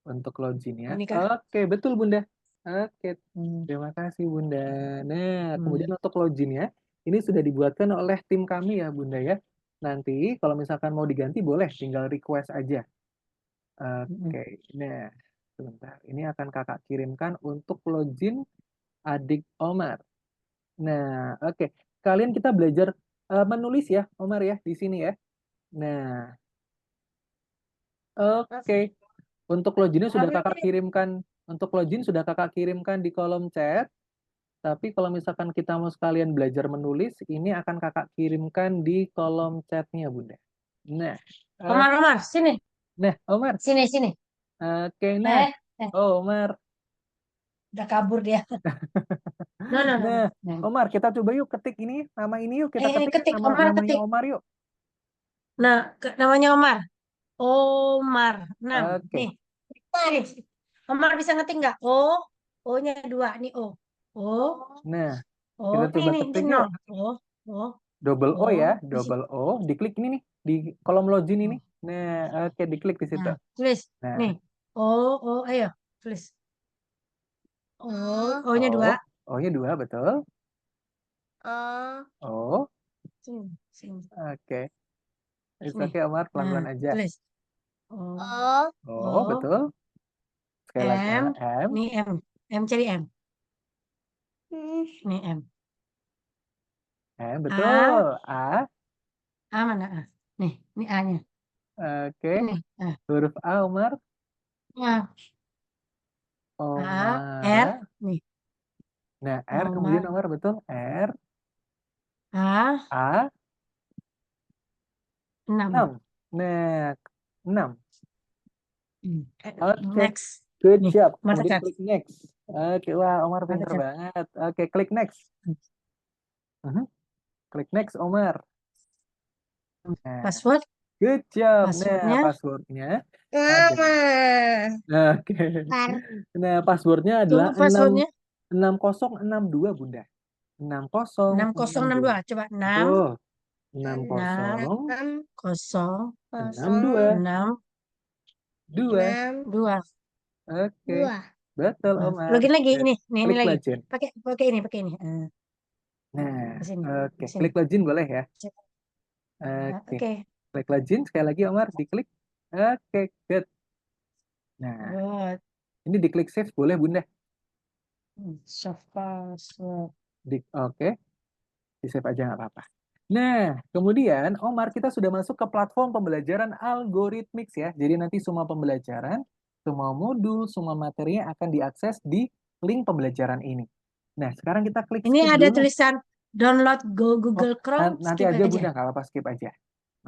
untuk loginnya. Ini kah? Oke, betul Bunda. Oke, terima kasih Bunda. Nah, kemudian untuk loginnya, ini sudah dibuatkan oleh tim kami ya Bunda ya. Nanti kalau misalkan mau diganti boleh, tinggal request aja. Oke, nah sebentar. Ini akan kakak kirimkan untuk login adik Omar. Nah, oke. Kalian kita belajar menulis ya, Omar ya, di sini ya. Nah, oke. Untuk loginnya sudah kakak kirimkan. Untuk login sudah kakak kirimkan di kolom chat. Tapi kalau misalkan kita mau sekalian belajar menulis, ini akan kakak kirimkan di kolom chatnya, Bunda. Nah, Omar, sini. Omar. Sini. Oke, nah. Omar. Udah kabur dia. No. Nah, Omar, kita coba yuk ketik ini, nama ini yuk. Kita ketik Omar namanya ketik. Omar yuk. Nah, namanya Omar. Omar. 6. Oke. Nih. Omar bisa ngetik nggak? O-nya 2. Nih O. Nah, O. kita coba Ini ketik yuk. 0. O. Double O ya, Di situ. double O. Diklik ini nih, di kolom login ini. Nah, oke, diklik di situ. Nah, tulis. Nah, Nih. Ayo. Tulis. O-nya 2. O-nya 2, betul. Oh. O. Sini. Oke. It's Nih. okay, Omar. Pelan-pelan Nah, aja. tulis. Oh. O, betul. Sekali lagi, M. M. Nih M. M cari M. Nih M. M, betul. A. A mana A? Nih, ini A-nya. Oke. Ini. Huruf A, Omar. A. Omar. R. Nih. Nah, R kemudian Omar, betul. R. A. 6. Nah, 6. Oke. Next. Good Nih, job. Omar Kemudian tekan. klik next. Oke, wah Omar pinter tekan. banget. Oke, klik next. Klik next, Omar. Nah, Password. good job. Passwordnya. Nah, passwordnya Mama. Oke. Nah, passwordnya adalah Tunggu passwordnya. 6062, Bunda. 6062. 6062. Coba 6. Tuh. 6 6062. 2. Oke. Betul, Omar. Login lagi. Ini Klik lagi. login. Pakai ini. Nah, Di sini. oke. Klik login boleh ya? Oke. Klik login sekali lagi Omar, diklik. Oke, good. Nah, Good. ini diklik save boleh Bunda? Save password. Oke. Di save aja nggak apa-apa. Nah, kemudian Omar kita sudah masuk ke platform pembelajaran Algorithmix ya. Jadi nanti semua pembelajaran, semua modul, semua materinya akan diakses di link pembelajaran ini. Nah, sekarang kita klik Ini skip ada dulu. tulisan download Google Chrome. Nanti aja Bunda, nggak apa-apa, skip aja.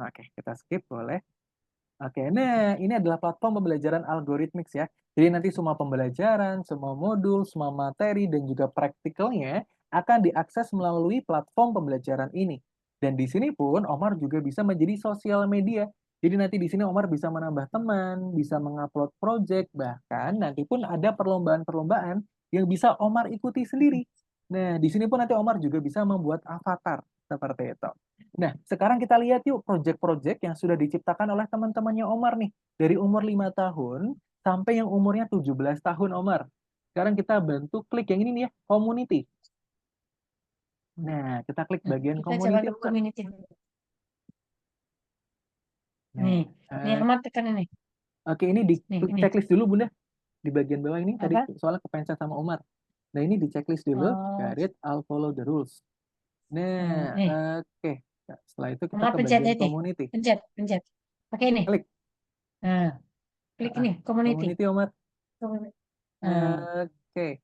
Oke, kita skip boleh. Oke, nah ini adalah platform pembelajaran Algorithmix ya. Jadi nanti semua pembelajaran, semua modul, semua materi, dan juga praktikalnya akan diakses melalui platform pembelajaran ini. Dan di sini pun Omar juga bisa menjadi sosial media. Jadi nanti di sini Omar bisa menambah teman, bisa mengupload project, bahkan nanti pun ada perlombaan-perlombaan yang bisa Omar ikuti sendiri. Nah, di sini pun nanti Omar juga bisa membuat avatar seperti itu. Nah, sekarang kita lihat yuk project-project yang sudah diciptakan oleh teman-temannya Omar nih. Dari umur 5 tahun sampai yang umurnya 17 tahun Omar. Sekarang kita bantu klik yang ini nih ya, community. Nah, kita klik bagian community. Nih, Omar tekan ini. Oke, ini di checklist dulu Bunda. Di bagian bawah ini tadi soalnya kepencet sama Omar. Nah, ini di checklist dulu. Garit, I'll follow the rules. Nah, oke. Setelah itu kita ke bagian community. Pencet. Pakai ini. Klik. Nah, klik ini, community. Community, Omar. Oke.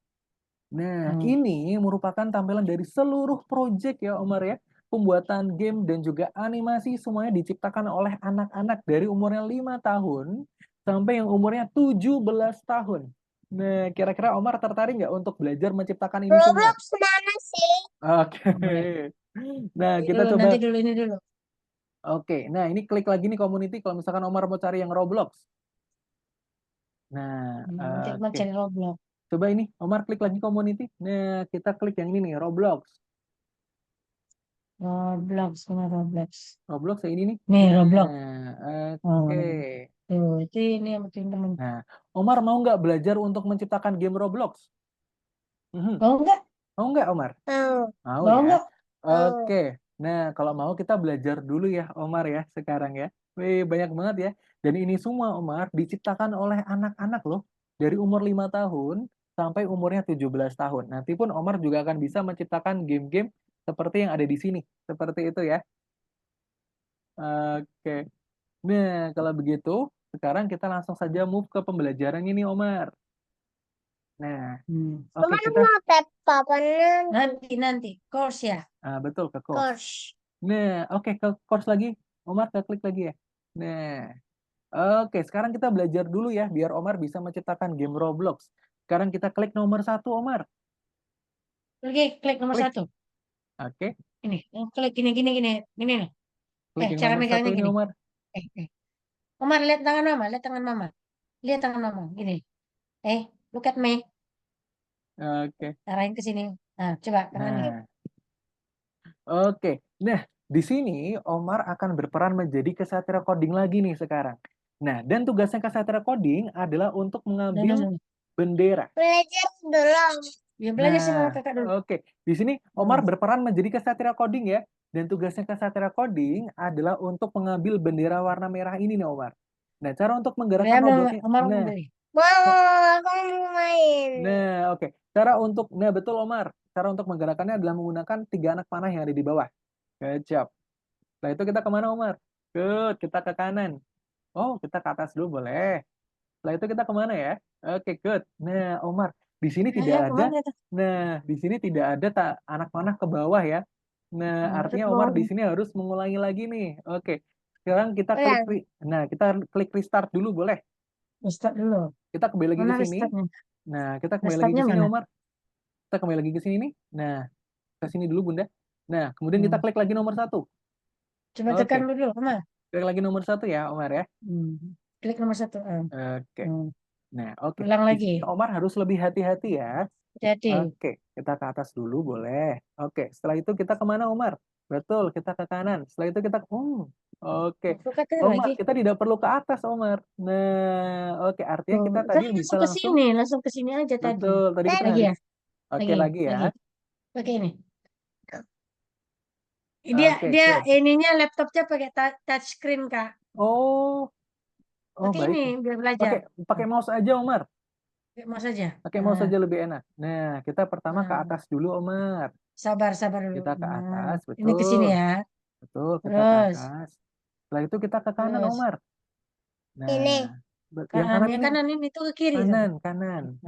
Nah, ini merupakan tampilan dari seluruh project ya, Omar ya. pembuatan game dan juga animasi semuanya diciptakan oleh anak-anak dari umurnya 5 tahun sampai yang umurnya 17 tahun. Nah, kira-kira Omar tertarik nggak untuk belajar menciptakan ini semua? Roblox mana sih? Oke. Boleh. Nah, kita Dulu, coba. nanti dulu ini dulu. Oke, nah ini klik lagi nih community kalau misalkan Omar mau cari yang Roblox. Nah, Nanti mau oke. cari Roblox. Coba ini, Omar klik lagi community. Nah, kita klik yang ini nih, Roblox. Roblox, mana Roblox? Roblox yang ini nih. Nih, Roblox. Nah, Oh, oke. tuh, itu ini yang teman-teman. Nah, Omar mau nggak belajar untuk menciptakan game Roblox? Mhm. Mau nggak? Mau nggak, Omar? Mau. Mau Mau ya. nggak? Mau. Oke. Nah, kalau mau kita belajar dulu ya, Omar ya, sekarang ya. Wih, banyak banget ya. Dan ini semua, Omar, diciptakan oleh anak-anak loh. Dari umur 5 tahun sampai umurnya 17 tahun. Nanti pun Omar juga akan bisa menciptakan game-game seperti yang ada di sini. Seperti itu ya. Oke. Nah, kalau begitu, sekarang kita langsung saja move ke pembelajaran ini, Omar. Nah, oke Oke. Cuman kita, mau tap papanan Nanti, course ya. betul ke course. course. Nah, oke ke course lagi. Omar ke klik lagi ya. Nah, oke sekarang kita belajar dulu ya, biar Omar bisa menciptakan game Roblox. Sekarang kita klik nomor 1, Omar. Klik nomor Klik. 1. Oke, Ini, klik gini nih. klik yang Cara nomor 1 megangnya ini, gini. Omar. Omar, lihat tangan mama, lihat tangan mama, gini. Look at me. Oke. Arahin ke sini. Nah, coba tangan nih. Nah, oke. Nah, di sini Omar akan berperan menjadi kesatria coding lagi nih sekarang. Nah, dan tugasnya kesatria coding adalah untuk mengambil No. bendera. Belajar dulu. Ya belajar sama Nah, kakak dulu. oke. Di sini Omar berperan menjadi kesatria coding ya. Dan tugasnya kesatria coding adalah untuk mengambil bendera warna merah ini nih, Omar. Nah, cara untuk menggerakkan Ya, robotnya. Omar mau Nah, beli. Mau, aku mau main. oke. Cara untuk, nah betul Omar. Cara untuk menggerakkannya adalah menggunakan 3 anak panah yang ada di bawah. Kecap. Setelah itu kita kemana, Omar? Kita ke kanan. Oh, kita ke atas dulu boleh. Setelah itu kita kemana ya? Oke, good. Nah, Omar, di sini tidak ada. Kemana itu? Nah, di sini tidak ada anak panah ke bawah ya. Nah, Itu artinya ke Omar bawah. di sini harus mengulangi lagi nih. Oke. Sekarang kita klik, Ulang. nah kita klik restart dulu boleh. Restart dulu. Kita kembali lagi Mana ke sini. restartnya? Nah, kita kembali lagi Restartnya ke sini, mana? Omar. Kita kembali lagi ke sini nih. Nah, ke sini dulu, Bunda. Nah, kemudian kita Hmm. klik lagi nomor 1. Coba Oke. tekan dulu, Omar. Klik lagi nomor 1 ya, Omar ya. Klik nomor 1. Oke. Nah, oke. Ulang Di lagi. sini Omar harus lebih hati-hati ya. Jadi, Oke, kita ke atas dulu boleh. Oke, setelah itu kita kemana, Omar? Betul, kita ke kanan. Setelah itu kita, oke. kata Omar, lagi. kita tidak perlu ke atas, Omar. Nah, oke, artinya kita Kan tadi bisa langsung ke sini aja tadi. betul, tadi kita Lagi ya, harus, oke lagi ya. pakai ini. Oke, Dia good. ininya laptopnya pakai touch screen Kak. Oh, Pakai baik. ini biar belajar. Pakai pakai mouse aja, Omar. Pakai mouse aja. Pakai mouse aja lebih enak. Nah, kita pertama ke atas dulu, Omar. Sabar dulu. Kita ke atas, Ini ke sini betul. ya. Betul, kita ke Terus, atas. Setelah itu kita ke kanan, Omar. Ini. Nah, yang kanan ini, kanan ini tuh ke kiri tuh. kanan.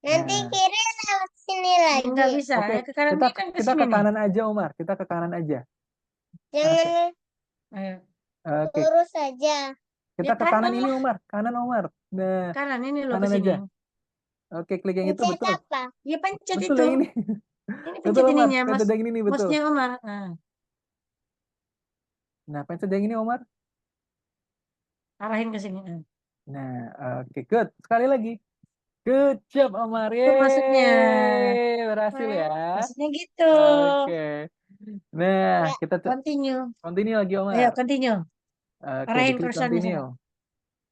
Nanti Nah, kiri lewat sini lagi. Enggak bisa. oke, Ke kanan kita ini kan ke kita sini ke nih. kanan aja, Omar. Kita ke kanan aja. Oke, Jangan Ayo. oke. lurus saja. Kita Ya ke kanan kanan ini, lah. Omar. Kanan, Omar. Nah, Kanan ini loh ke kanan sini. aja. Oke, klik yang itu Pencet betul. apa? Ya pencet Betul itu. yang ini. Ini Betul, pencet Omar. ininya, Pencet yang ini betul. mouse-nya Omar. Nah, pencet yang ini, Omar. Arahin ke sini. Nah, oke, good. Sekali lagi. Good job, Omar. Itu maksudnya. Yeay, berhasil ya. Maksudnya gitu. Oke. Nah, Ya. kita Continue. continue lagi, Ayo, Omar. continue. Oke, Arahin diklik kursornya sana. continue.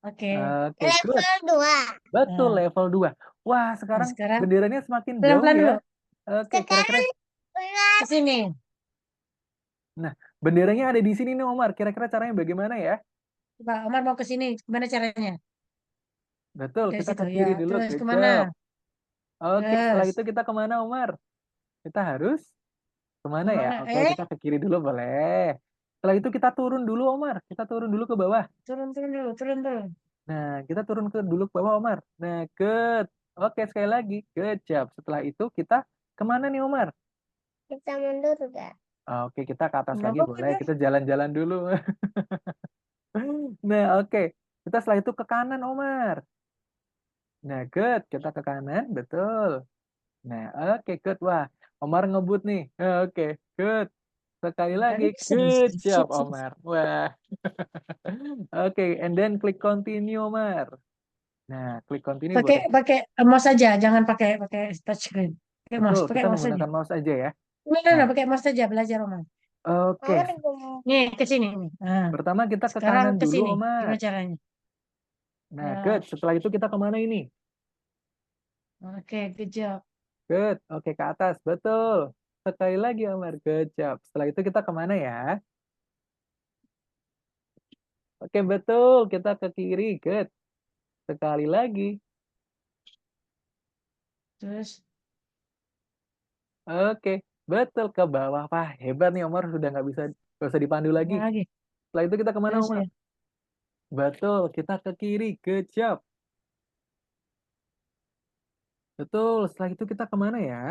Oke. Oke, good. Level 2. Betul, Nah, level 2. Wah, sekarang sekarang benderanya semakin jauh pelan-pelan dulu. ya. Oke, kira-kira. Sekarang ulang. Ke sini. Nah, benderanya ada di sini nih, Omar. Kira-kira caranya bagaimana ya? Coba Omar mau ke sini. Gimana caranya? Betul, Dari kita situ ke ya. kiri dulu. Terus Good kemana? job. Oke, setelah Terus itu kita kemana, Omar? Kita harus kemana ya? kemana? Oke, kita ke kiri dulu, boleh. Setelah itu kita turun dulu, Omar. Kita turun dulu ke bawah. Turun dulu. Nah, kita turun dulu ke bawah, Omar. Nah, good. Oke, sekali lagi. Good job. Setelah itu kita kemana nih, Omar? Kita mundur gak? Oke, kita ke atas Nggak lagi apa-apa boleh. deh. Kita jalan-jalan dulu. Nah, oke. Kita setelah itu ke kanan, Omar. Nah, good. Kita ke kanan, betul. Nah, oke, good. Wah, Omar ngebut nih. Oke, good. Sekali lagi, Tadi good job, sedikit. Omar. Wah. Oke, and then klik continue, Omar. Nah, klik continue Pakai boleh. pakai mouse saja, jangan pakai pakai touchscreen. Betul, Pakai kita mouse saja. menggunakan mouse aja ya. Nah, Nah, pakai mouse saja belajar Omar. oke. Mama digomong. Nih, ke sini nih. Nah, Pertama kita ke sekarang kanan ke dulu, sini. Omar. Gimana caranya? Nah, good. Ya, Setelah itu kita kemana ini? oke, good job. Good. Oke, ke atas. Betul. Sekali lagi, Omar. Good job. Setelah itu kita kemana ya? Oke, betul. Kita ke kiri. Good. Sekali lagi. Terus Oke. Betul ke bawah. Wah, hebat nih, Omar. Sudah nggak usah dipandu lagi. apa lagi? Setelah itu kita kemana, Terus Omar? ya. Betul. Kita ke kiri. Good job. Betul. Setelah itu kita kemana ya?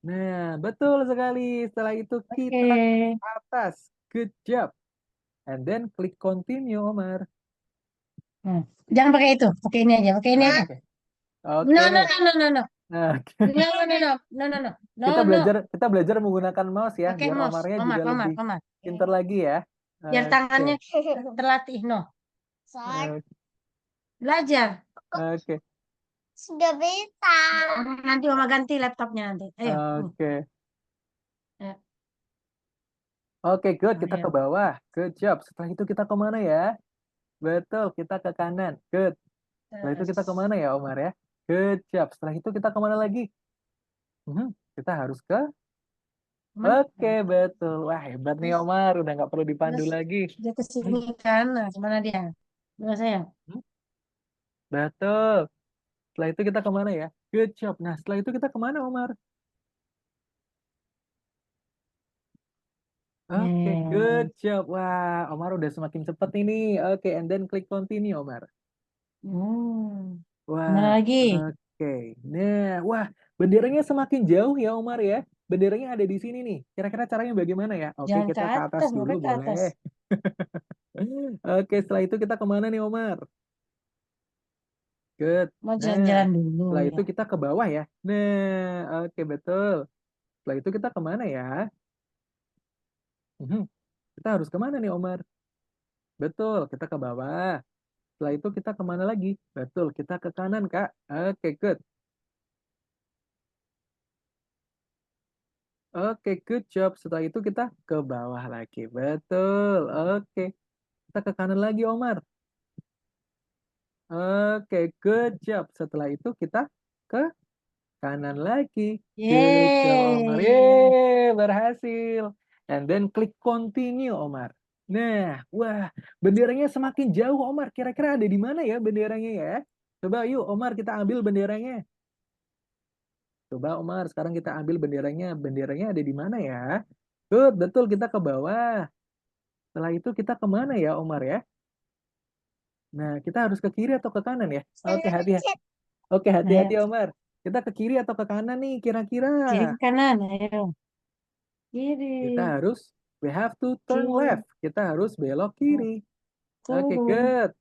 Nah, betul sekali. Setelah itu Oke. kita ke atas. Good job. And then klik continue, Omar. Nah, jangan pakai itu. Pakai ini aja. Pakai ini aja. Oke. No, no, Oke. no, no, no, no. Nah, No, no, no, no, no, no, no, no, no. kita belajar menggunakan mouse ya, Pakai biar mouse. Omarnya Omar, juga Omar, lebih Omar. pinter lagi ya. Biar Oke. tangannya terlatih. No. Soalnya Belajar. Oke. sudah bisa. Nanti Oma ganti laptopnya nanti. Ayo. Oke. Ya. Oke, good. Kita ke Ayo. bawah. Good job. Setelah itu kita kemana ya? Betul, kita ke kanan. Good. Setelah itu kita Terus. kemana ya, Omar ya? Good job. Setelah itu kita kemana lagi? Kita harus ke... Kemana? Oke, betul. Wah, hebat nih, Terus. Omar. Udah nggak perlu dipandu Terus. lagi. Dia ke Hmm, sini kan. Nah, kemana dia? Mana saya? hmm, Betul. Setelah itu kita kemana ya? Good job. Nah, setelah itu kita kemana, Omar? Oke, good Eh. job. Wah, Omar udah semakin cepat ini. Oke, and then klik continue, Omar. Hmm. Kemana Wah, lagi? oke. Nah, wah, benderanya semakin jauh ya, Omar ya. Benderanya ada di sini nih. Kira-kira caranya bagaimana ya? Oke, Jangan ke kita ke atas atas. dulu, Ngapain ke boleh. atas? Oke, setelah itu kita kemana nih, Omar? Good. Mau Nah, jalan-jalan dulu setelah ya. itu kita ke bawah ya. Nah, oke, betul. Setelah itu kita kemana ya? Mhm, Kita harus kemana nih, Omar? Betul, kita ke bawah. Setelah itu kita kemana lagi? Betul, kita ke kanan, Kak. Oke, good. Oke, good job. Setelah itu kita ke bawah lagi. Betul. Oke, kita ke kanan lagi, Omar. Oke, good job. Setelah itu kita ke kanan lagi. Good job, Omar. Yeay. Yeay, berhasil. And then klik continue, Omar. Nah, wah, benderanya semakin jauh, Omar. Kira-kira ada di mana ya benderanya ya? Coba yuk, Omar, kita ambil benderanya. Coba Omar, sekarang kita ambil benderanya. Benderanya ada di mana ya? Good, betul kita ke bawah. Setelah itu kita kemana ya Omar ya? Nah, kita harus ke kiri atau ke kanan ya? Oke, Sana hati-hati. pencet. Oke, hati-hati Ayo. Omar. Kita ke kiri atau ke kanan nih kira-kira? Kiri ke kanan. Ayo. Kiri. Kita harus, we have to turn Kiri. left. Kita harus belok kiri. Oke, Turun. good.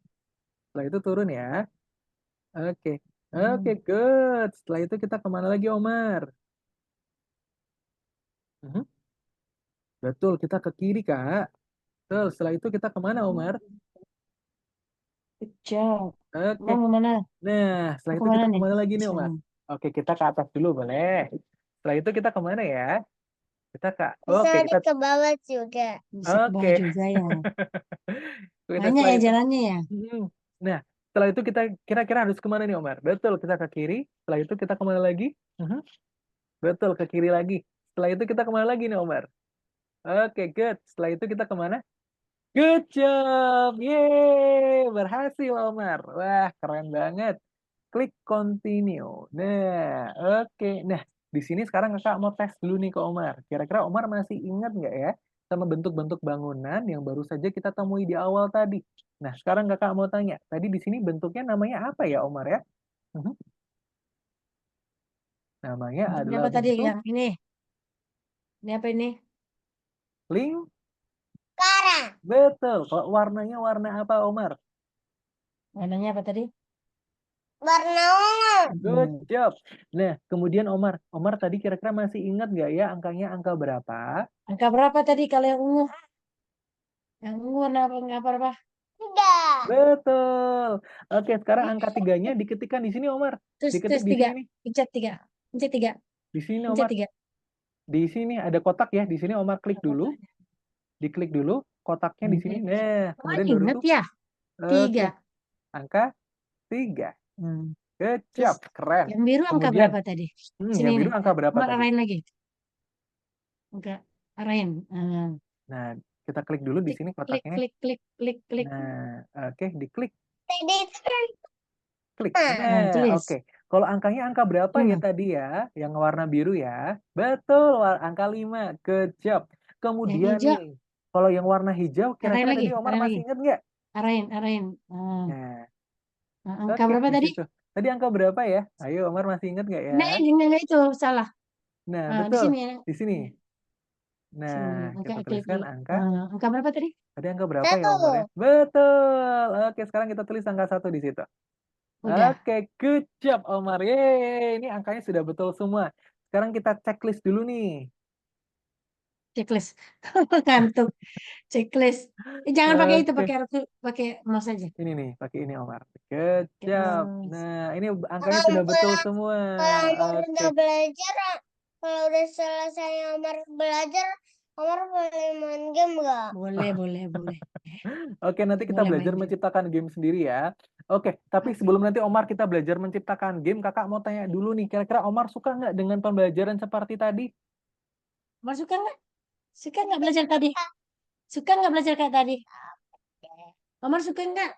Setelah itu turun ya. Oke, oke, Hmm. good. Setelah itu kita kemana lagi Omar? Mhm. Betul, kita ke kiri Kak. Betul, setelah itu kita kemana Omar? Good job. Oke, Mau kemana? nah setelah Mau itu kemana kita nih? kemana lagi nih Omar? Sana. Oke, kita ke atas dulu boleh. Setelah itu kita kemana ya? Kita ke, Bisa oke di kita, ke bawah juga. Bisa ke bawah oke. juga ya. Kita Banyak setelah ya itu, jalannya ya. Nah setelah itu kita kira-kira harus kemana nih Omar? Betul, kita ke kiri. Setelah itu kita kemana lagi? Mhm. Betul, ke kiri lagi. Setelah itu kita kemana lagi nih Omar? Oke, good. Setelah itu kita kemana? Good job, yeay, berhasil Omar. Wah, keren banget. Klik continue. Nah, oke. Nah, di sini sekarang kakak mau tes dulu nih ke Omar. Kira-kira Omar masih ingat nggak ya sama bentuk-bentuk bangunan yang baru saja kita temui di awal tadi? Nah, sekarang kakak mau tanya. Tadi di sini bentuknya namanya apa ya Omar ya? Mhm. Namanya Bentuknya adalah apa tadi bentuk yang ini? Ini apa ini? Lingkaran. Betul. Kalau warnanya warna apa, Omar? Warnanya apa tadi? Warna ungu. Good job. Nah, kemudian Omar tadi kira-kira masih ingat nggak ya angkanya angka berapa? Angka berapa tadi kalau yang ungu? Yang ungu warna apa? Angka berapa? 3. Betul. Oke, sekarang angka 3-nya diketikkan di sini, Omar. Diketik Terus di 3. sini. Pencet 3. Pencet 3. Di sini, Pencet Omar. 3. Di sini ada kotak ya. Di sini Omar klik dulu. Diklik dulu kotaknya di sini. Nah, Oh, kemudian baru ingat tuh. ya? 3. Oke, angka 3. Good Terus job. Keren. yang biru angka Kemudian, berapa tadi? Sini yang nih. biru angka berapa Omar tadi? arahin lagi. Angka arahin. Nah, kita klik dulu di sini Klik, kotaknya. klik. Nah, oke, diklik. Tadi Klik. Nah, Nah, tulis. oke. Kalau angkanya angka berapa ya tadi ya? Yang warna biru ya? Betul, angka 5. Good job. Kemudian hijau. nih, kalau yang warna hijau, Arahin kira-kira lagi. tadi Omar Arahin masih lagi. ingat nggak? Arahin. Nah, Angka oke, berapa di tadi? situ. Tadi angka berapa ya? Ayo, Omar masih ingat nggak ya? Nah, enggak itu salah. Nah, Di betul. sini ya. Di sini. Sini. Nah, Angka kita klik. tuliskan angka. Angka berapa tadi? Tadi angka berapa ya, Omar ya? 1. Betul. Oke, sekarang kita tulis angka 1 di situ. Udah. Oke, good job, Omar. Yeay, ini angkanya sudah betul semua. Sekarang kita checklist dulu nih. Checklist. Ngantuk. Checklist. Jangan pakai itu, Oke, pakai mouse aja. ini nih, pakai ini, Omar. Good Pakai job. mouse. Nah, ini angkanya sudah betul semua. Kalau Omar Oke. udah belajar, kalau udah selesai Omar belajar, Omar boleh main game nggak? Boleh. Oke, nanti kita Boleh belajar main game. menciptakan game sendiri ya. Oke, tapi Oke. sebelum nanti Omar kita belajar menciptakan game, kakak mau tanya dulu nih, kira-kira Omar suka nggak dengan pembelajaran seperti tadi? Omar suka nggak? Suka nggak belajar tadi? Suka nggak belajar kayak tadi? Omar suka nggak?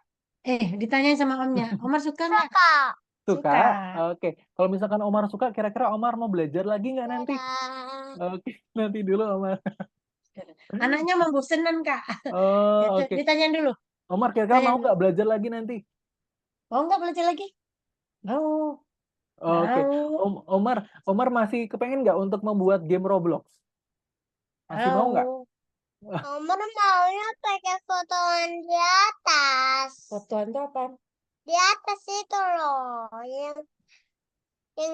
Ditanyain sama omnya. Omar suka nggak? Kak. Suka? Suka. Oke, kalau misalkan Omar suka, kira-kira Omar mau belajar lagi nggak nanti? Dadah. Oke, nanti dulu Omar. Anaknya membosenan, Kak. Oh, oke. Ditanyain dulu. Omar kira-kira mau nggak belajar lagi nanti? Mau nggak belajar lagi? Mau. Oke, Mau. Omar masih kepengen nggak untuk membuat game Roblox? Masih mau nggak? Mau. Omar maunya pakai fotoan di atas. Fotoan itu apa? Di atas itu loh, yang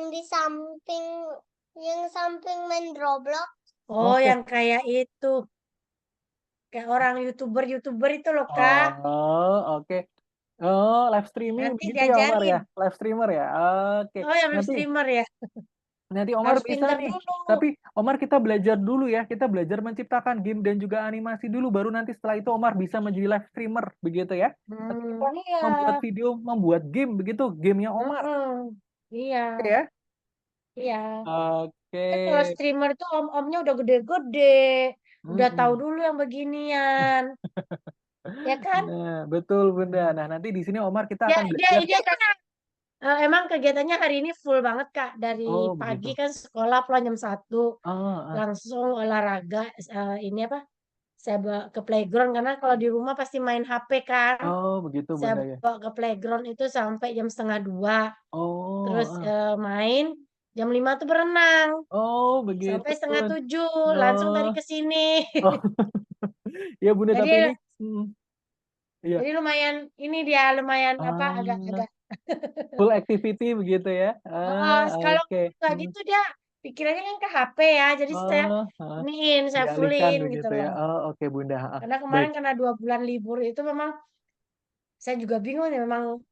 di samping, yang samping main Roblox. Oh, Oke. yang kayak itu. Kayak orang YouTuber itu loh, Kak. Oh, oke. Oh, live streaming Nanti begitu ya Omar ya? diajarin. Live streamer ya? Oke. Oh, yang Nanti streamer ya. Omar Harus bisa pintar nih. dulu. Tapi Omar kita belajar dulu ya. Kita belajar menciptakan game dan juga animasi dulu. Baru nanti setelah itu Omar bisa menjadi live streamer begitu ya. Tapi kita Iya. membuat video, membuat game begitu. Gamenya Omar. Iya. Oke ya? Iya. Oke. Kan kalau streamer tuh om-omnya udah gede-gede. Udah tahu dulu yang beginian. Ya kan? Nah, betul Bunda. Nah, nanti di sini Omar kita Dia akan dia belajar. dia kan emang kegiatannya hari ini full banget, Kak. Dari Oh, pagi begitu. kan sekolah pulang jam 1. Oh, Langsung olahraga, ini apa? Saya bawa ke playground karena kalau di rumah pasti main HP kan. oh begitu Saya Bunda ya. bawa ke playground itu sampai jam 1:30. Terus Oh, main jam 5 tuh berenang. oh begitu. Sampai 6:30 langsung tadi Oh, ke sini. oh. Ya Bunda, Jadi tapi ini, iya. jadi lumayan ini dia lumayan apa Ah, agak-agak full activity begitu ya. kalau Oke. nggak gitu dia pikirannya kan ke HP ya. Jadi saya Oh, saya dialihkan fullin gitu begitu ya. loh. Oh, oke Bunda. Karena Baik. kemarin karena 2 bulan libur itu memang saya juga bingung ya memang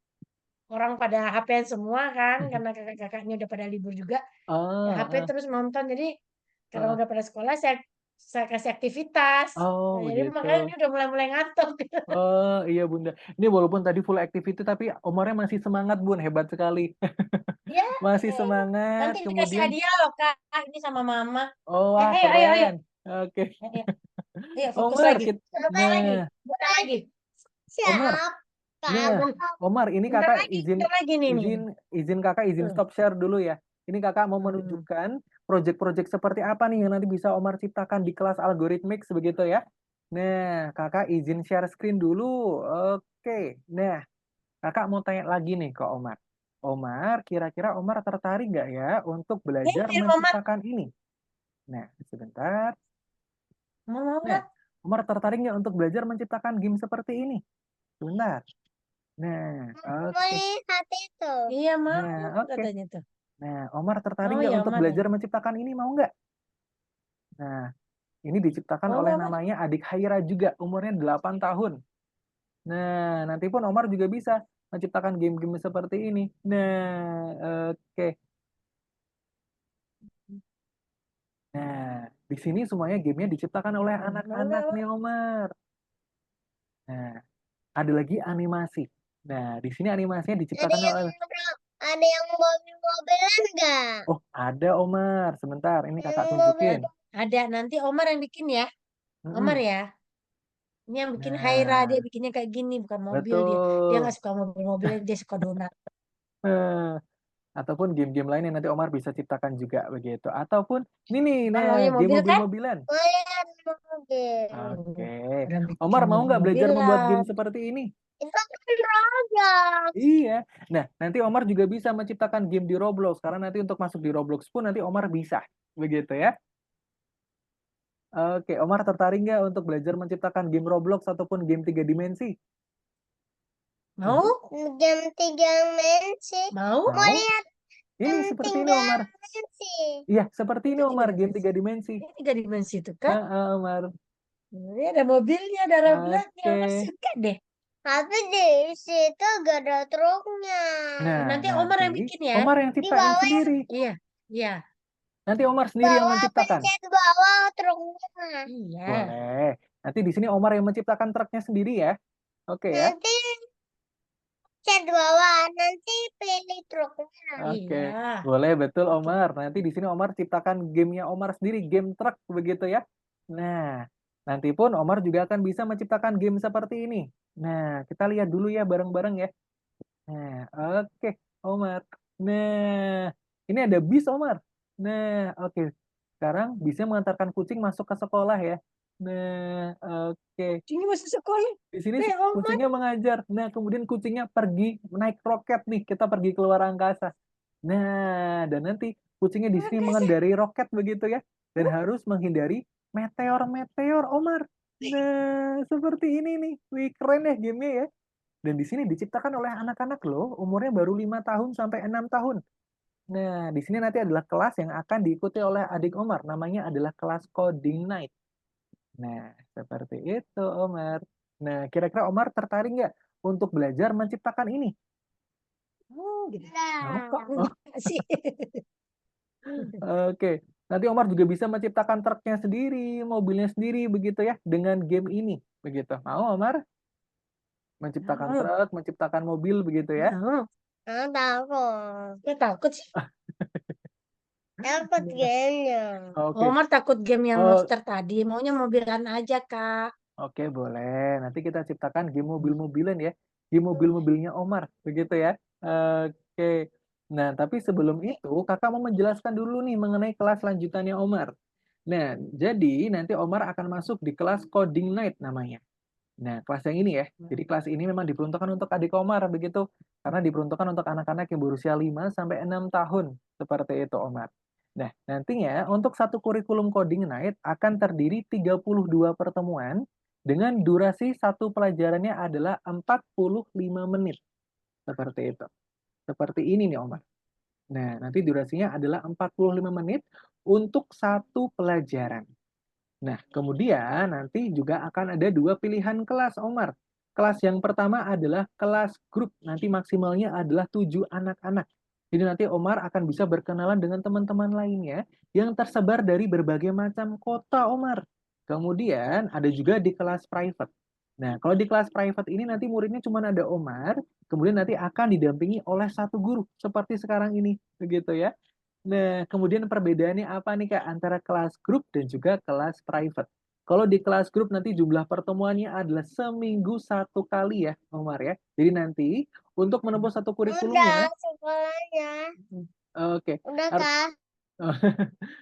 orang pada HP-an semua kan karena kakak-kakaknya udah pada libur juga. Ya HP Ah, terus nonton. Jadi kalau ah. udah pada sekolah saya kasih aktivitas. Oh, Nah, jadi begitu. makanya ini udah mulai-mulai ngantuk. Oh, iya Bunda. Ini walaupun tadi full activity tapi Omarnya masih semangat Bun, hebat sekali. Ya, Masih semangat. nanti dikasih Kemudian, hadiah loh Kak. Ini sama Mama. oh wah Ayo. keren. Oke. Ayo, ayo fokus Omar, lagi. Bentar nah, lagi. Bentar lagi. Omar, Siap. nah, Omar, ini Bentar kakak lagi. izin, Bentar lagi nih. kakak izin Tuh. stop share dulu ya. Ini kakak mau menunjukkan proyek-proyek seperti apa nih yang nanti bisa Omar ciptakan di kelas algoritmik begitu ya. Nah, kakak izin share screen dulu. Oke. Nah, kakak mau tanya lagi nih ke Omar. Omar, kira-kira Omar tertarik nggak ya untuk belajar Mama. menciptakan ini? Nah, sebentar. Mau Nah, nggak? Omar tertarik nggak untuk belajar menciptakan game seperti ini? Sebentar. Nah, Mau oke. lihat itu. Iya mau Nah, oke. katanya tuh. Nah, Omar tertarik Oh nggak ya untuk Omar ya. belajar menciptakan ini? Mau nggak? Nah, ini diciptakan Mau oleh nggak Omar? namanya adik Haira juga, umurnya 8 tahun. Nah, nanti pun Omar juga bisa menciptakan game-game seperti ini. Nah, oke. Nah, di sini semuanya gamenya diciptakan oleh Mau anak-anak nggak Omar? nih, Omar. Nah, ada lagi animasi. Nah, di sini animasinya Ada diciptakan yang oleh... mobil-mobilan nggak? Oh, ada Omar. Sebentar, ini kakak Yang mobil tunjukin. Ada nanti Omar yang bikin ya. Omar Mm-mm. ya. Ini yang bikin Haira, dia Nah, bikinnya kayak gini, bukan mobil dia. Dia betul. nggak suka mobil-mobil, dia suka donat. Eh, ataupun game-game lain yang nanti Omar bisa ciptakan juga begitu. Ataupun ini nih, Kan nah, maunya game mobil kan? mobil-mobilan. lihat mobil. Oke. Orang Omar bikin mau nggak belajar membuat game mobil-mobilan. seperti ini? Itu kan Roblox. Iya. Nah, nanti Omar juga bisa menciptakan game di Roblox. Karena nanti untuk masuk di Roblox pun nanti Omar bisa. Begitu ya. Oke, Omar tertarik nggak untuk belajar menciptakan game Roblox ataupun game 3 dimensi? Mau? Game 3 dimensi. Mau? Mau Mau? lihat Ini game seperti ini, 3 Omar. dimensi. Iya, seperti ini, Itu Omar. tiga Game dimensi. 3 dimensi. Ini tiga dimensi itu kan? Omar. Ini ada mobilnya, ada Robloxnya. Omar Oke. suka deh. Tapi di situ gak ada truknya. Nanti Nah, Omar yang jadi bikin ya. Omar yang Di ciptain bawah sendiri. Iya, iya, Nanti Omar sendiri yang bawah menciptakan. pencet bawah truknya. iya. Boleh. Nanti di sini Omar yang menciptakan truknya sendiri ya. Oke ya. Nanti pencet bawah, nanti pilih truknya. Oke. Iya. Boleh, betul Oke. Omar. Nanti di sini Omar ciptakan gamenya Omar sendiri, game truk begitu ya. Nah, nanti pun Omar juga akan bisa menciptakan game seperti ini. Nah, kita lihat dulu ya bareng-bareng ya. Nah, oke, Omar. Nah, ini ada bis, Omar. Nah, oke. Sekarang bisa mengantarkan kucing masuk ke sekolah ya. Nah, oke. Ini masih sekolah. Di sini Omar. kucingnya mengajar. Nah, kemudian kucingnya pergi naik roket nih. Kita pergi keluar angkasa. Nah, dan nanti kucingnya di sini Makasih. mengendarai roket begitu ya. Dan harus menghindari meteor-meteor, Omar. Nah, seperti ini nih. Wih, keren ya gamenya ya. Dan di sini diciptakan oleh anak-anak loh, umurnya baru 5 tahun sampai 6 tahun. Nah, di sini nanti adalah kelas yang akan diikuti oleh adik Omar, namanya adalah kelas Coding Night. Nah, seperti itu Omar. Nah, kira-kira Omar tertarik nggak untuk belajar menciptakan ini? Oh, gitu. Mau? Kok Oh, enggak sih? oke. Nanti Omar juga bisa menciptakan truknya sendiri, mobilnya sendiri, begitu ya, dengan game ini. Begitu. Mau Omar? Menciptakan Mau. truk, menciptakan mobil, begitu ya? Mau. Takut. Ya takut sih. Takut gamenya. Oke. Omar takut game yang Oh, monster tadi. Maunya mobilan aja, Kak. oke, boleh. Nanti kita ciptakan game mobil-mobilan ya. Game mobil-mobilnya Omar, begitu ya. Oke. Nah, tapi sebelum itu, kakak mau menjelaskan dulu nih mengenai kelas lanjutannya Omar. Nah, jadi nanti Omar akan masuk di kelas Coding Night namanya. Nah, kelas yang ini ya. Jadi kelas ini memang diperuntukkan untuk adik Omar, begitu. Karena diperuntukkan untuk anak-anak yang berusia 5 sampai 6 tahun. Seperti itu, Omar. Nah, nantinya untuk satu kurikulum Coding Night akan terdiri 32 pertemuan dengan durasi satu pelajarannya adalah 45 menit. Seperti itu. Seperti ini nih, Omar. Nah, nanti durasinya adalah 45 menit untuk satu pelajaran. Nah, kemudian nanti juga akan ada dua pilihan kelas, Omar. Kelas yang pertama adalah kelas grup. Nanti maksimalnya adalah 7 anak-anak. Jadi nanti Omar akan bisa berkenalan dengan teman-teman lainnya yang tersebar dari berbagai macam kota, Omar. Kemudian ada juga di kelas private. Nah, kalau di kelas private ini nanti muridnya cuma ada Omar, kemudian nanti akan didampingi oleh satu guru, seperti sekarang ini. Begitu ya. Nah, kemudian perbedaannya apa nih Kak antara kelas grup dan juga kelas private? Kalau di kelas grup nanti jumlah pertemuannya adalah seminggu satu kali ya, Omar ya. Jadi nanti untuk menembus satu Udah kurikulumnya, sekolahnya. oke. Udah kah?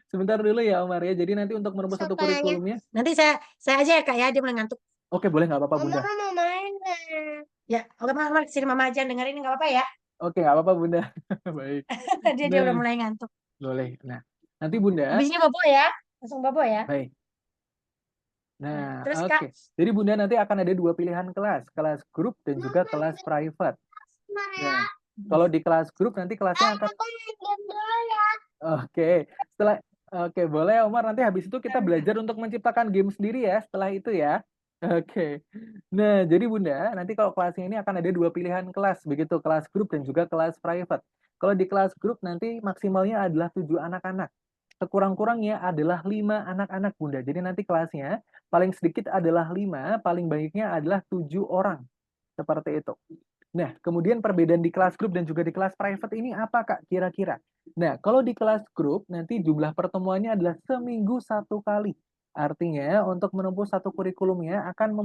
Sebentar dulu ya Omar ya. Jadi nanti untuk menembus satu Sekolahnya. kurikulumnya, Nanti saya aja ya, Kak ya. Dia mulai ngantuk. oke boleh nggak apa-apa Bunda. Omar mau main. Ya, oke Mama, sini Mama aja yang dengerin nggak apa-apa ya. Oke nggak apa-apa Bunda. Baik. Dia Nah, udah mulai ngantuk. boleh. Nah, nanti Bunda, Habisnya bobo ya. Langsung Bobo ya. Baik. Nah, Nah, terus oke. Kak, Jadi Bunda nanti akan ada 2 pilihan kelas, kelas grup dan juga kelas private. Nah, kalau di kelas grup nanti kelasnya akan Aku main game dulu ya. oke. Setelah oke, boleh Omar, nanti habis itu kita belajar untuk menciptakan game sendiri ya setelah itu ya. Oke. Nah, jadi Bunda, nanti kalau kelasnya ini akan ada 2 pilihan kelas, begitu kelas grup dan juga kelas private. Kalau di kelas grup nanti maksimalnya adalah 7 anak-anak. Sekurang-kurangnya adalah 5 anak-anak Bunda. Jadi nanti kelasnya paling sedikit adalah 5, paling banyaknya adalah 7 orang. Seperti itu. Nah, kemudian perbedaan di kelas grup dan juga di kelas private ini apa, Kak, kira-kira? Nah, kalau di kelas grup, nanti jumlah pertemuannya adalah seminggu 1 kali. Artinya, untuk menempuh satu kurikulumnya akan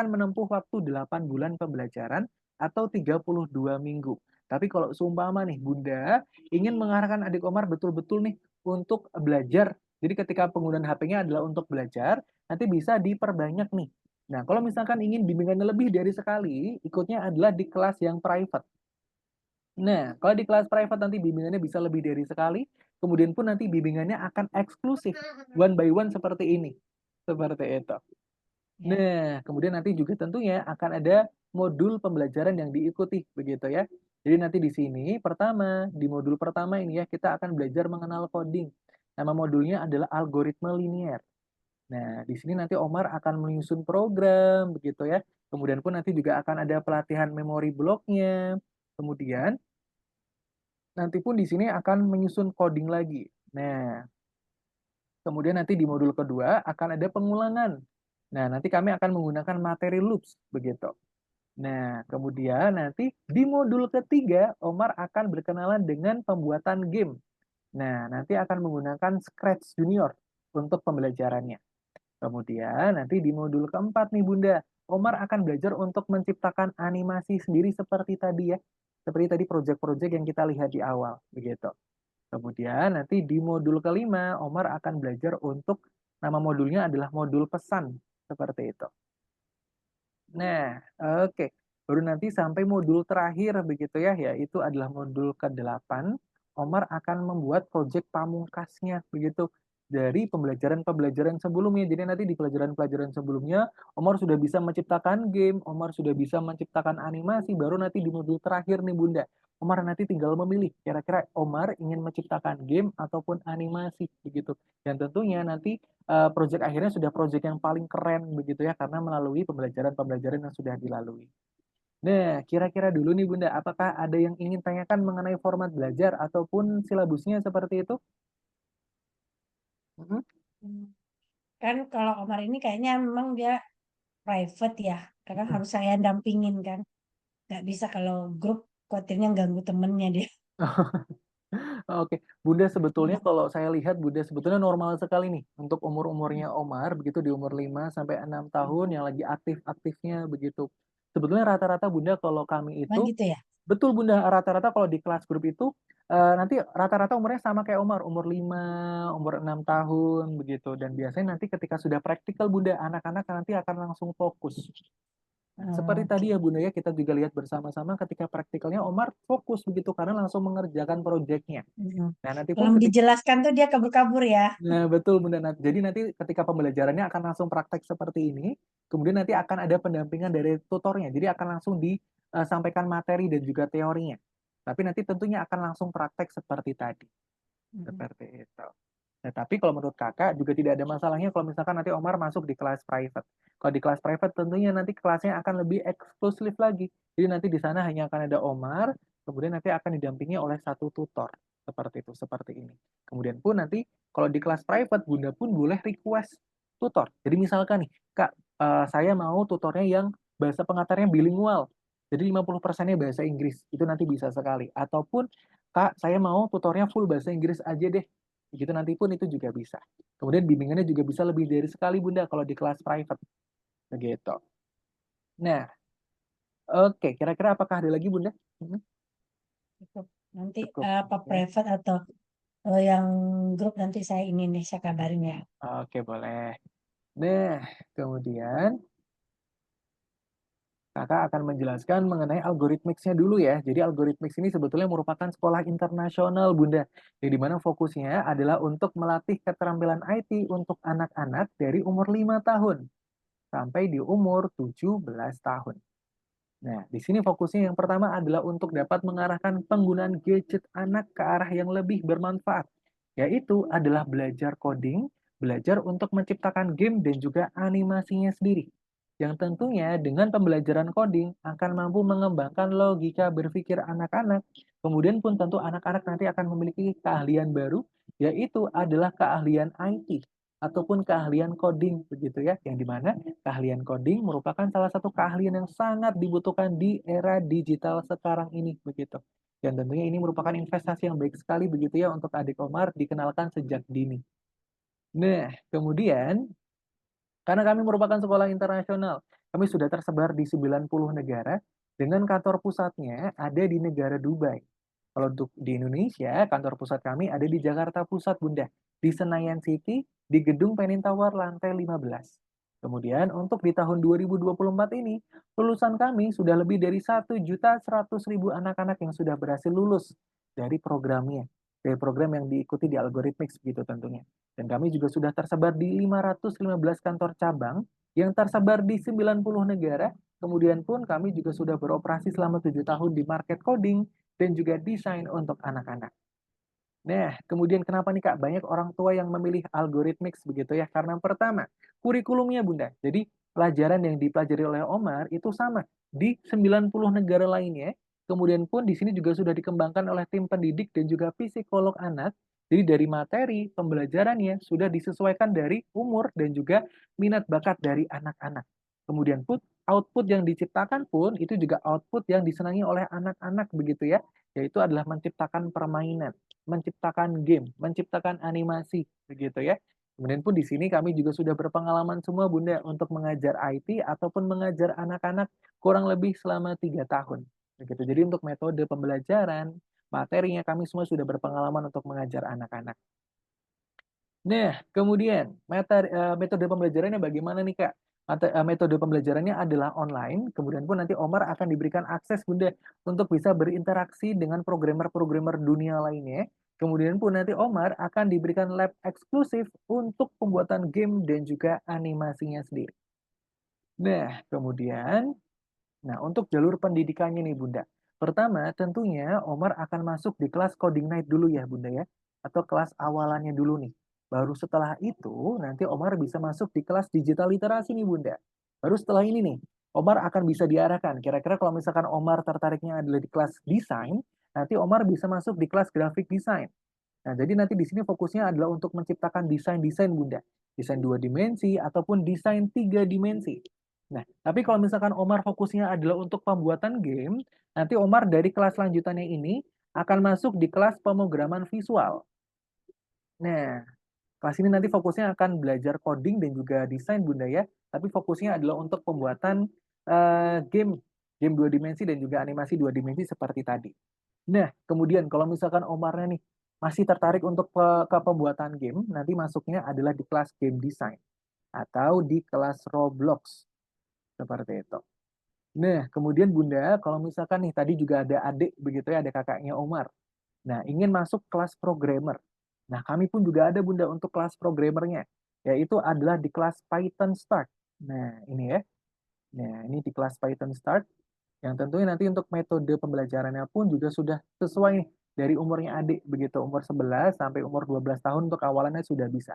menempuh waktu 8 bulan pembelajaran atau 32 minggu. Tapi kalau seumpama nih, Bunda ingin mengarahkan adik Omar betul-betul nih untuk belajar. Jadi ketika penggunaan HP-nya adalah untuk belajar, nanti bisa diperbanyak nih. Nah, kalau misalkan ingin bimbingannya lebih dari sekali, ikutnya adalah di kelas yang private. Nah, kalau di kelas private nanti bimbingannya bisa lebih dari sekali, kemudian pun nanti bimbingannya akan eksklusif, one by one seperti ini. Seperti itu. ya. Nah, kemudian nanti juga tentunya akan ada modul pembelajaran yang diikuti, begitu ya. Jadi nanti di sini, di modul pertama ini ya, kita akan belajar mengenal coding. Nama modulnya adalah algoritma linear. Nah, di sini nanti Omar akan menyusun program, begitu ya. Kemudian pun nanti juga akan ada pelatihan memori bloknya. Kemudian, nanti pun di sini akan menyusun coding lagi. Nah, kemudian nanti di modul kedua akan ada pengulangan. Nah, nanti kami akan menggunakan materi loops, begitu. Nah, kemudian nanti di modul ketiga, Omar akan berkenalan dengan pembuatan game. Nah, nanti akan menggunakan Scratch Junior untuk pembelajarannya. Kemudian nanti di modul keempat nih Bunda, Omar akan belajar untuk menciptakan animasi sendiri seperti tadi ya. Seperti tadi proyek-proyek yang kita lihat di awal, begitu. Kemudian nanti di modul kelima, Omar akan belajar untuk nama modulnya adalah modul pesan, seperti itu. Nah, oke. Baru nanti sampai modul terakhir begitu ya, yaitu adalah modul ke-8. Omar akan membuat proyek pamungkasnya begitu dari pembelajaran-pembelajaran sebelumnya. Jadi nanti di pelajaran-pelajaran sebelumnya Omar sudah bisa menciptakan game, Omar sudah bisa menciptakan animasi, baru nanti di modul terakhir nih Bunda. Omar nanti tinggal memilih kira-kira Omar ingin menciptakan game ataupun animasi begitu. Dan tentunya nanti proyek akhirnya sudah proyek yang paling keren begitu ya karena melalui pembelajaran-pembelajaran yang sudah dilalui. Nah, kira-kira dulu nih Bunda, apakah ada yang ingin tanyakan mengenai format belajar ataupun silabusnya seperti itu? Mhm. Kan kalau Omar ini kayaknya memang dia private ya. Kadang harus saya dampingin kan. Nggak bisa kalau grup khawatirnya ganggu temennya dia. Oke, Bunda sebetulnya kalau saya lihat Bunda sebetulnya normal sekali nih untuk umur-umurnya Omar begitu di umur 5 sampai 6 tahun yang lagi aktif-aktifnya begitu. Sebetulnya rata-rata Bunda kalau kami Oh itu gitu ya. betul Bunda, rata-rata kalau di kelas grup itu nanti rata-rata umurnya sama kayak Omar, umur 5, umur 6 tahun begitu. Dan biasanya nanti ketika sudah praktikal Bunda, anak-anak nanti akan langsung fokus. Nah, seperti tadi Oke. ya Bunda ya, kita juga lihat bersama-sama ketika praktikalnya Omar fokus begitu karena langsung mengerjakan proyeknya. Mm-mm. Nah, nanti pun Belum ketika dijelaskan tuh dia kabur-kabur ya. Nah, betul Bunda. Jadi nanti ketika pembelajarannya akan langsung praktek seperti ini, kemudian nanti akan ada pendampingan dari tutornya. Jadi akan langsung disampaikan materi dan juga teorinya. Tapi nanti tentunya akan langsung praktek seperti tadi. Mm-mm. Seperti itu. Nah, tapi kalau menurut kakak juga tidak ada masalahnya kalau misalkan nanti Omar masuk di kelas private. Kalau di kelas private tentunya nanti kelasnya akan lebih eksklusif lagi. Jadi nanti di sana hanya akan ada Omar, kemudian nanti akan didampingi oleh satu tutor. Seperti itu, seperti ini. Kemudian pun nanti kalau di kelas private, Bunda pun boleh request tutor. Jadi misalkan nih, Kak, saya mau tutornya yang bahasa pengantarnya bilingual. Jadi 50%-nya bahasa Inggris. Itu nanti bisa sekali. Ataupun, Kak, saya mau tutornya full bahasa Inggris aja deh. Begitu nanti pun itu juga bisa. Kemudian bimbingannya juga bisa lebih dari sekali Bunda kalau di kelas private. Begitu. Nah, oke, kira-kira apakah ada lagi Bunda? Mhm. Cukup. Nanti Cukup. apa Ya. private atau yang grup nanti saya ini nih saya kabarin ya. Oke, boleh. Nah, kemudian Kakak akan menjelaskan mengenai algoritmix-nya dulu ya. Jadi algoritmix ini sebetulnya merupakan sekolah internasional, Bunda. Yang dimana fokusnya adalah untuk melatih keterampilan IT untuk anak-anak dari umur 5 tahun sampai di umur 17 tahun. Nah, di sini fokusnya yang pertama adalah untuk dapat mengarahkan penggunaan gadget anak ke arah yang lebih bermanfaat, yaitu adalah belajar coding, belajar untuk menciptakan game dan juga animasinya sendiri. Yang tentunya dengan pembelajaran coding akan mampu mengembangkan logika berpikir anak-anak. Kemudian pun tentu anak-anak nanti akan memiliki keahlian baru, yaitu adalah keahlian IT ataupun keahlian coding begitu ya, yang dimana keahlian coding merupakan salah satu keahlian yang sangat dibutuhkan di era digital sekarang ini begitu. Dan tentunya ini merupakan investasi yang baik sekali begitu ya untuk adik Omar dikenalkan sejak dini. Nah, kemudian karena kami merupakan sekolah internasional, kami sudah tersebar di 90 negara dengan kantor pusatnya ada di negara Dubai. Kalau untuk di Indonesia, kantor pusat kami ada di Jakarta Pusat, Bunda. Di Senayan City, di Gedung Penin Tower lantai 15. Kemudian untuk di tahun 2024 ini, lulusan kami sudah lebih dari 1.100.000 anak-anak yang sudah berhasil lulus dari programnya. Dari program yang diikuti di Algorithmics gitu tentunya. Dan kami juga sudah tersebar di 515 kantor cabang yang tersebar di 90 negara. Kemudian pun kami juga sudah beroperasi selama 7 tahun di market coding dan juga desain untuk anak-anak. Nah, kemudian kenapa nih Kak banyak orang tua yang memilih algorithmics begitu ya? Karena pertama, kurikulumnya Bunda. Jadi pelajaran yang dipelajari oleh Omar itu sama di 90 negara lainnya. Kemudian pun di sini juga sudah dikembangkan oleh tim pendidik dan juga psikolog anak. Jadi dari materi pembelajarannya sudah disesuaikan dari umur dan juga minat bakat dari anak-anak. Kemudian pun output yang diciptakan pun itu juga output yang disenangi oleh anak-anak begitu ya, yaitu adalah menciptakan permainan, menciptakan game, menciptakan animasi, begitu ya. Kemudian pun di sini kami juga sudah berpengalaman semua Bunda untuk mengajar IT ataupun mengajar anak-anak kurang lebih selama 3 tahun. Begitu. Jadi untuk metode pembelajaran, materinya kami semua sudah berpengalaman untuk mengajar anak-anak. Nah, kemudian metode pembelajarannya bagaimana nih Kak? Metode pembelajarannya adalah online, kemudian pun nanti Omar akan diberikan akses Bunda untuk bisa berinteraksi dengan programmer-programmer dunia lainnya. Kemudian pun nanti Omar akan diberikan lab eksklusif untuk pembuatan game dan juga animasinya sendiri. Nah, kemudian, untuk jalur pendidikannya nih Bunda. Pertama, tentunya Omar akan masuk di kelas coding night dulu ya Bunda ya, atau kelas awalannya dulu nih. Baru setelah itu, nanti Omar bisa masuk di kelas digital literasi nih Bunda. Baru setelah ini nih, Omar akan bisa diarahkan. Kira-kira kalau misalkan Omar tertariknya adalah di kelas desain, nanti Omar bisa masuk di kelas graphic design. Nah, jadi nanti di sini fokusnya adalah untuk menciptakan desain-desain Bunda. Desain 2 dimensi ataupun desain 3 dimensi. Nah, tapi kalau misalkan Omar fokusnya adalah untuk pembuatan game, nanti Omar dari kelas lanjutannya ini akan masuk di kelas pemrograman visual. Nah, kelas ini nanti fokusnya akan belajar coding dan juga desain Bunda ya, tapi fokusnya adalah untuk pembuatan game, game 2 dimensi dan juga animasi 2 dimensi seperti tadi. Nah, kemudian kalau misalkan Omarnya nih masih tertarik untuk ke pembuatan game, nanti masuknya adalah di kelas game design atau di kelas Roblox seperti itu. Nah, kemudian Bunda, kalau misalkan nih tadi juga ada adik begitu ya, ada kakaknya Omar. Nah, ingin masuk kelas programmer. Nah, kami pun juga ada Bunda untuk kelas programmernya, yaitu adalah di kelas Python Start. Nah, ini ya. Nah, ini di kelas Python Start. Yang tentunya nanti untuk metode pembelajarannya pun juga sudah sesuai nih dari umurnya adik begitu, umur 11 sampai umur 12 tahun untuk awalannya sudah bisa.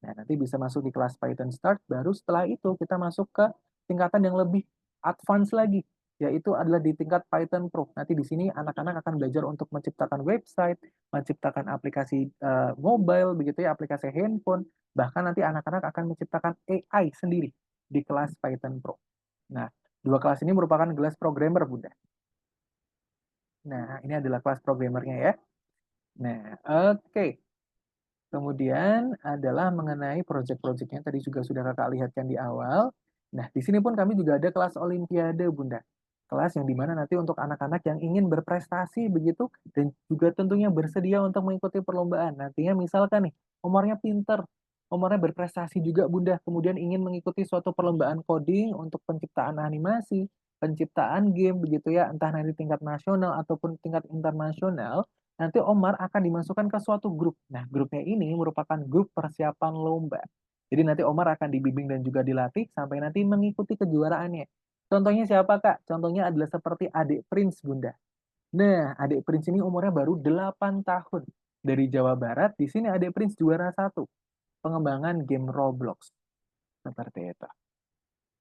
Nah, nanti bisa masuk di kelas Python Start, baru setelah itu kita masuk ke tingkatan yang lebih advance lagi, yaitu adalah di tingkat Python Pro. Nanti di sini anak-anak akan belajar untuk menciptakan website, menciptakan aplikasi mobile, begitu ya, aplikasi handphone, bahkan nanti anak-anak akan menciptakan AI sendiri di kelas Python Pro. Nah, 2 kelas ini merupakan kelas programmer, Bunda. Nah, ini adalah kelas programmernya ya. Nah, oke. Kemudian adalah mengenai project-projectnya tadi juga sudah kakak lihatkan di awal. Nah, di sini pun kami juga ada kelas Olimpiade, Bunda. Kelas yang dimana nanti untuk anak-anak yang ingin berprestasi begitu dan juga tentunya bersedia untuk mengikuti perlombaan. Nantinya misalkan nih, umurnya pinter, umurnya berprestasi juga Bunda, kemudian ingin mengikuti suatu perlombaan coding untuk penciptaan animasi, penciptaan game begitu ya, entah nanti tingkat nasional ataupun tingkat internasional, nanti Omar akan dimasukkan ke suatu grup. Nah, grupnya ini merupakan grup persiapan lomba. Jadi nanti Omar akan dibimbing dan juga dilatih sampai nanti mengikuti kejuaraannya. Contohnya siapa, Kak? Contohnya adalah seperti adik Prince, Bunda. Nah, adik Prince ini umurnya baru 8 tahun. Dari Jawa Barat, di sini adik Prince juara satu pengembangan game Roblox. Seperti itu.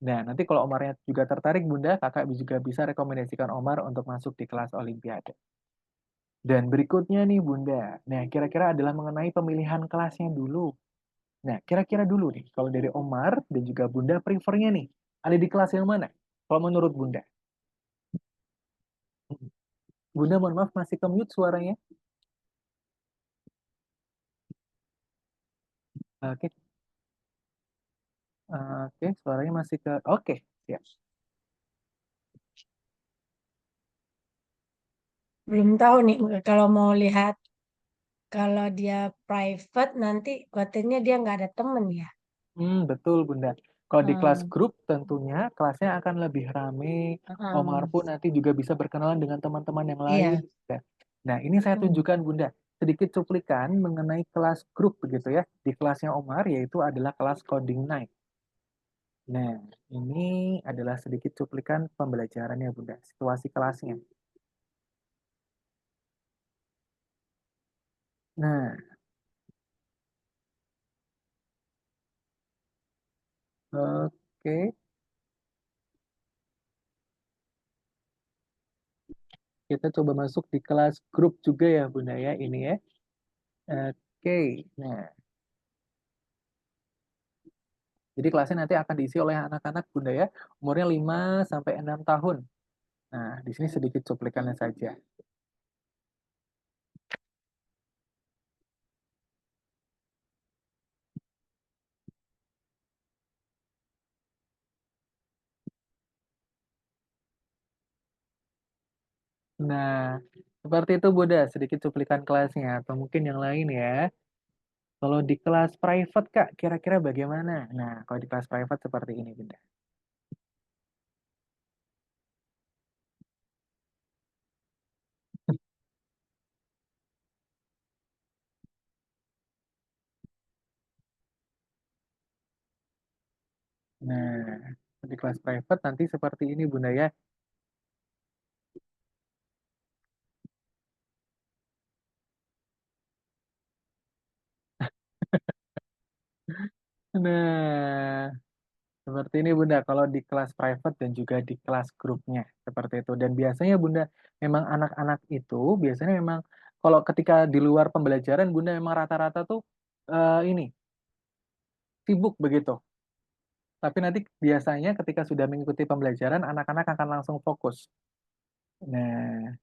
Nah, nanti kalau Omarnya juga tertarik, Bunda, kakak juga bisa rekomendasikan Omar untuk masuk di kelas Olimpiade. Dan berikutnya nih, Bunda. Nah, kira-kira adalah mengenai pemilihan kelasnya dulu. Nah, kira-kira dulu nih, kalau dari Omar dan juga Bunda, prefernya nih, ada di kelas yang mana? Kalau menurut Bunda. Bunda, mohon maaf, masih ke-mute suaranya. Oke, oke, suaranya masih ke... Oke, siap. Belum tahu nih kalau mau lihat kalau dia private nanti khawatirnya dia nggak ada temen ya. Betul, Bunda. Kalau di kelas Hmm. grup, tentunya kelasnya akan lebih ramai. Omar Hmm. pun nanti juga bisa berkenalan dengan teman-teman yang lain. Iya. Nah, ini saya Hmm. tunjukkan, Bunda, sedikit cuplikan mengenai kelas grup, begitu ya. Di kelasnya Omar, yaitu adalah kelas Coding Night. Nah, ini adalah sedikit cuplikan pembelajarannya, Bunda. Situasi kelasnya. Nah, oke. Kita coba masuk di kelas grup juga ya, Bunda ya, ini ya. Oke. Nah, jadi kelasnya nanti akan diisi oleh anak-anak, Bunda ya, umurnya 5 sampai 6 tahun. Nah, di sini sedikit cuplikannya saja. Nah, seperti itu Bunda, sedikit cuplikan kelasnya atau mungkin yang lain ya. Kalau di kelas private Kak, kira-kira bagaimana? Nah, kalau di kelas private seperti ini Bunda. Nah, di kelas private nanti seperti ini Bunda ya. Nah, seperti ini Bunda, kalau di kelas private dan juga di kelas grupnya. Seperti itu. Dan biasanya Bunda, memang anak-anak itu, biasanya memang kalau ketika di luar pembelajaran Bunda memang rata-rata tuh ini, sibuk begitu. Tapi nanti biasanya ketika sudah mengikuti pembelajaran, anak-anak akan langsung fokus. Nah,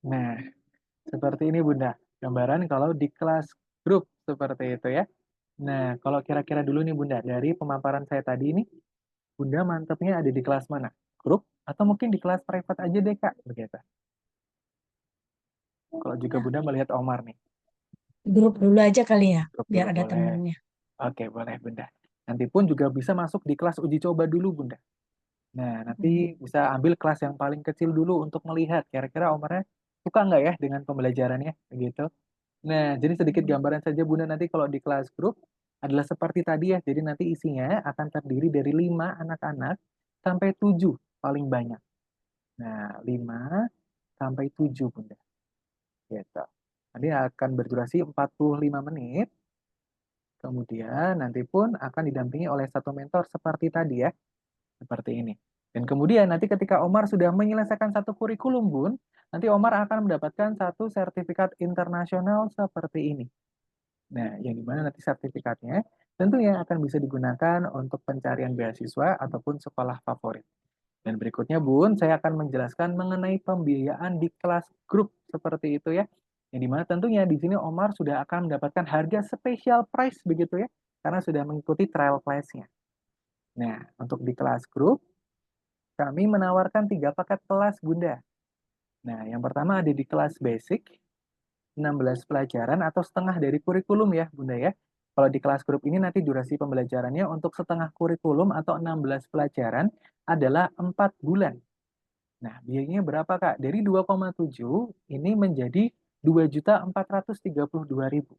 nah, seperti ini Bunda. Gambaran kalau di kelas grup seperti itu ya. Nah, kalau kira-kira dulu nih Bunda, dari pemaparan saya tadi ini, Bunda mantepnya ada di kelas mana? Grup atau mungkin di kelas private aja deh Kak, begitu. Kalau juga Nah, Bunda melihat Omar nih, grup dulu aja kali ya, grup biar dulu ada boleh. temennya. Oke, boleh Bunda. Nanti pun juga bisa masuk di kelas uji coba dulu Bunda. Nah, nanti Hmm. bisa ambil kelas yang paling kecil dulu untuk melihat kira-kira Omarnya suka nggak ya dengan pembelajarannya, begitu. Nah, jadi sedikit gambaran saja Bunda nanti kalau di kelas grup adalah seperti tadi ya. Jadi nanti isinya akan terdiri dari 5 anak-anak sampai 7 paling banyak. Nah, 5 sampai 7 Bunda. Gitu. Nanti akan berdurasi 45 menit. Kemudian nanti pun akan didampingi oleh satu mentor seperti tadi ya. Seperti ini. Dan kemudian nanti ketika Omar sudah menyelesaikan satu kurikulum Bun, nanti Omar akan mendapatkan satu sertifikat internasional seperti ini. Nah, yang dimana nanti sertifikatnya tentunya akan bisa digunakan untuk pencarian beasiswa ataupun sekolah favorit. Dan berikutnya Bun, saya akan menjelaskan mengenai pembiayaan di kelas grup seperti itu ya. Yang dimana tentunya di sini Omar sudah akan mendapatkan harga special price begitu ya, karena sudah mengikuti trial class-nya. Nah, untuk di kelas grup kami menawarkan 3 paket kelas, Bunda. Nah, yang pertama ada di kelas basic, 16 pelajaran atau setengah dari kurikulum ya, Bunda ya. Kalau di kelas grup ini nanti durasi pembelajarannya untuk setengah kurikulum atau 16 pelajaran adalah 4 bulan. Nah, biayanya berapa, Kak? Dari 2,7 ini menjadi 2.432.000.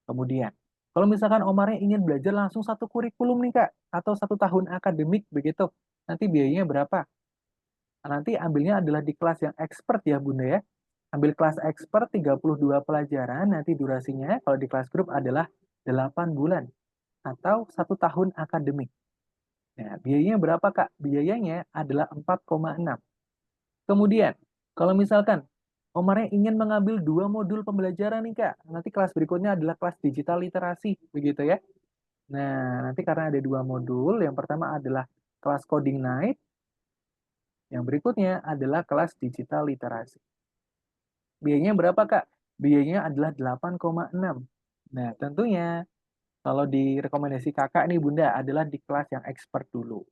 Kemudian, kalau misalkan Omarnya ingin belajar langsung satu kurikulum nih, Kak, atau 1 tahun akademik begitu, nanti biayanya berapa? Nanti ambilnya adalah di kelas yang expert ya, Bunda ya. Ambil kelas expert 32 pelajaran, nanti durasinya kalau di kelas grup adalah 8 bulan atau 1 tahun akademik. Nah, biayanya berapa, Kak? Biayanya adalah 4,6. Kemudian, kalau misalkan Omarnya ingin mengambil 2 modul pembelajaran nih, Kak. Nanti kelas berikutnya adalah kelas digital literasi, begitu ya. Nah, nanti karena ada 2 modul, yang pertama adalah kelas coding night, yang berikutnya adalah kelas digital literasi. Biayanya berapa, Kak? Biayanya adalah 8,6. Nah, tentunya kalau di rekomendasi Kakak nih, Bunda, adalah di kelas yang expert dulu.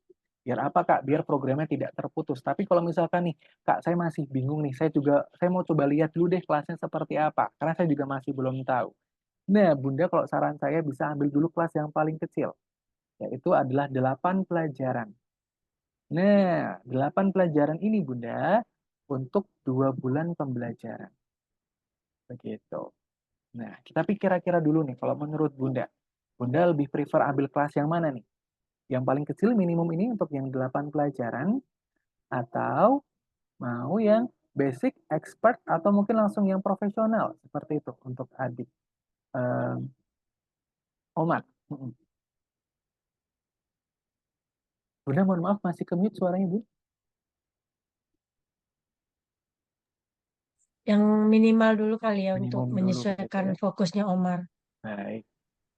Biar apa, Kak? Biar programnya tidak terputus. Tapi kalau misalkan nih, Kak, saya masih bingung nih, saya mau coba lihat dulu deh kelasnya seperti apa, karena saya juga masih belum tahu. Nah, Bunda kalau saran saya bisa ambil dulu kelas yang paling kecil, yaitu adalah 8 pelajaran. Nah, 8 pelajaran ini, Bunda, untuk 2 bulan pembelajaran. Begitu. Nah, tapi kira-kira dulu nih, kalau menurut Bunda, Bunda lebih prefer ambil kelas yang mana nih? Yang paling kecil minimum ini untuk yang 8 pelajaran, atau mau yang basic, expert, atau mungkin langsung yang profesional, seperti itu untuk adik Omar. Bunda, mohon maaf, masih ke-mute suaranya, Bu. Yang minimal dulu kali ya untuk Minimum dulu, begitu menyesuaikan ya. fokusnya Omar. Baik.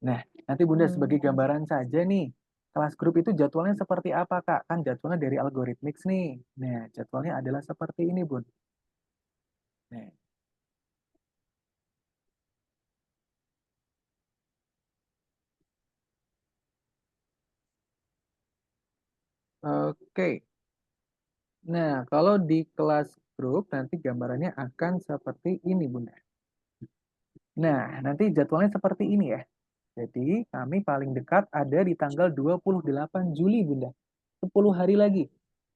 Nah, nanti Bunda sebagai gambaran saja nih, kelas grup itu jadwalnya seperti apa, Kak? Kan jadwalnya dari Algorithmics nih. Nah, jadwalnya adalah seperti ini, Bun. Nah, oke. Nah, kalau di kelas grup nanti gambarannya akan seperti ini, Bunda. Nah, nanti jadwalnya seperti ini ya. Jadi, kami paling dekat ada di tanggal 28 Juli, Bunda. 10 hari lagi.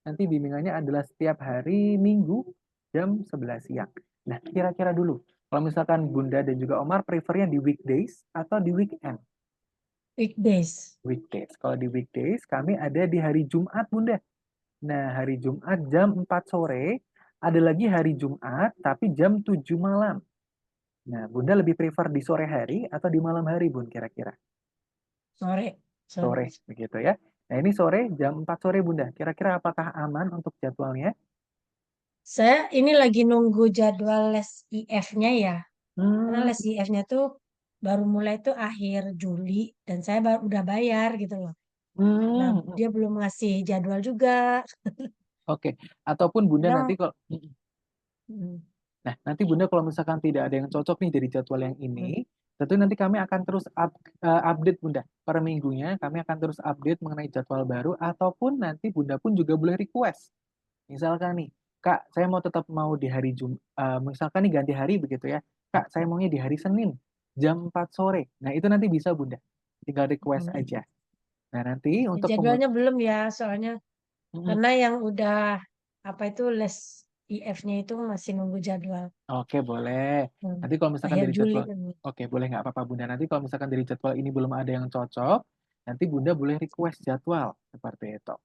Nanti bimbingannya adalah setiap hari Minggu jam 11 siang. Nah, kira-kira dulu, kalau misalkan Bunda dan juga Omar prefernya di weekdays atau di weekend? Weekdays. Weekdays. Kalau di weekdays, kami ada di hari Jumat, Bunda. Nah, hari Jumat jam 4 sore, ada lagi hari Jumat, tapi jam 7 malam. Nah, Bunda lebih prefer di sore hari atau di malam hari, Bun, kira-kira? Sore. Sore, begitu ya. Nah, ini sore, jam 4 sore, Bunda. Kira-kira apakah aman untuk jadwalnya? Saya ini lagi nunggu jadwal les IF-nya ya. Karena Hmm, les IF-nya tuh baru mulai tuh akhir Juli dan saya udah bayar gitu loh. Nah, hmm, dia belum ngasih jadwal juga. oke. Ataupun Bunda nanti Karena kalau mm, Nah, nanti Bunda kalau misalkan tidak ada yang cocok nih dari jadwal yang mm, ini, tentu nanti kami akan terus update Bunda. Per minggunya kami akan terus update mengenai jadwal baru, ataupun nanti Bunda pun juga boleh request. Misalkan nih, Kak, saya mau di hari misalkan nih ganti hari begitu ya. Kak, saya maunya di hari Senin, jam 4 sore. Nah, itu nanti bisa Bunda. Tinggal request mm. aja. Nah, nanti Ya, untuk jadwalnya belum ya, soalnya Mm-mm. karena yang udah apa itu les IF-nya itu masih nunggu jadwal. Oke, boleh. Hmm. Nanti kalau misalkan Akhir dari Juli jadwal, kan. oke, boleh nggak apa-apa Bunda. Nanti kalau misalkan dari jadwal ini belum ada yang cocok, nanti Bunda boleh request jadwal seperti itu.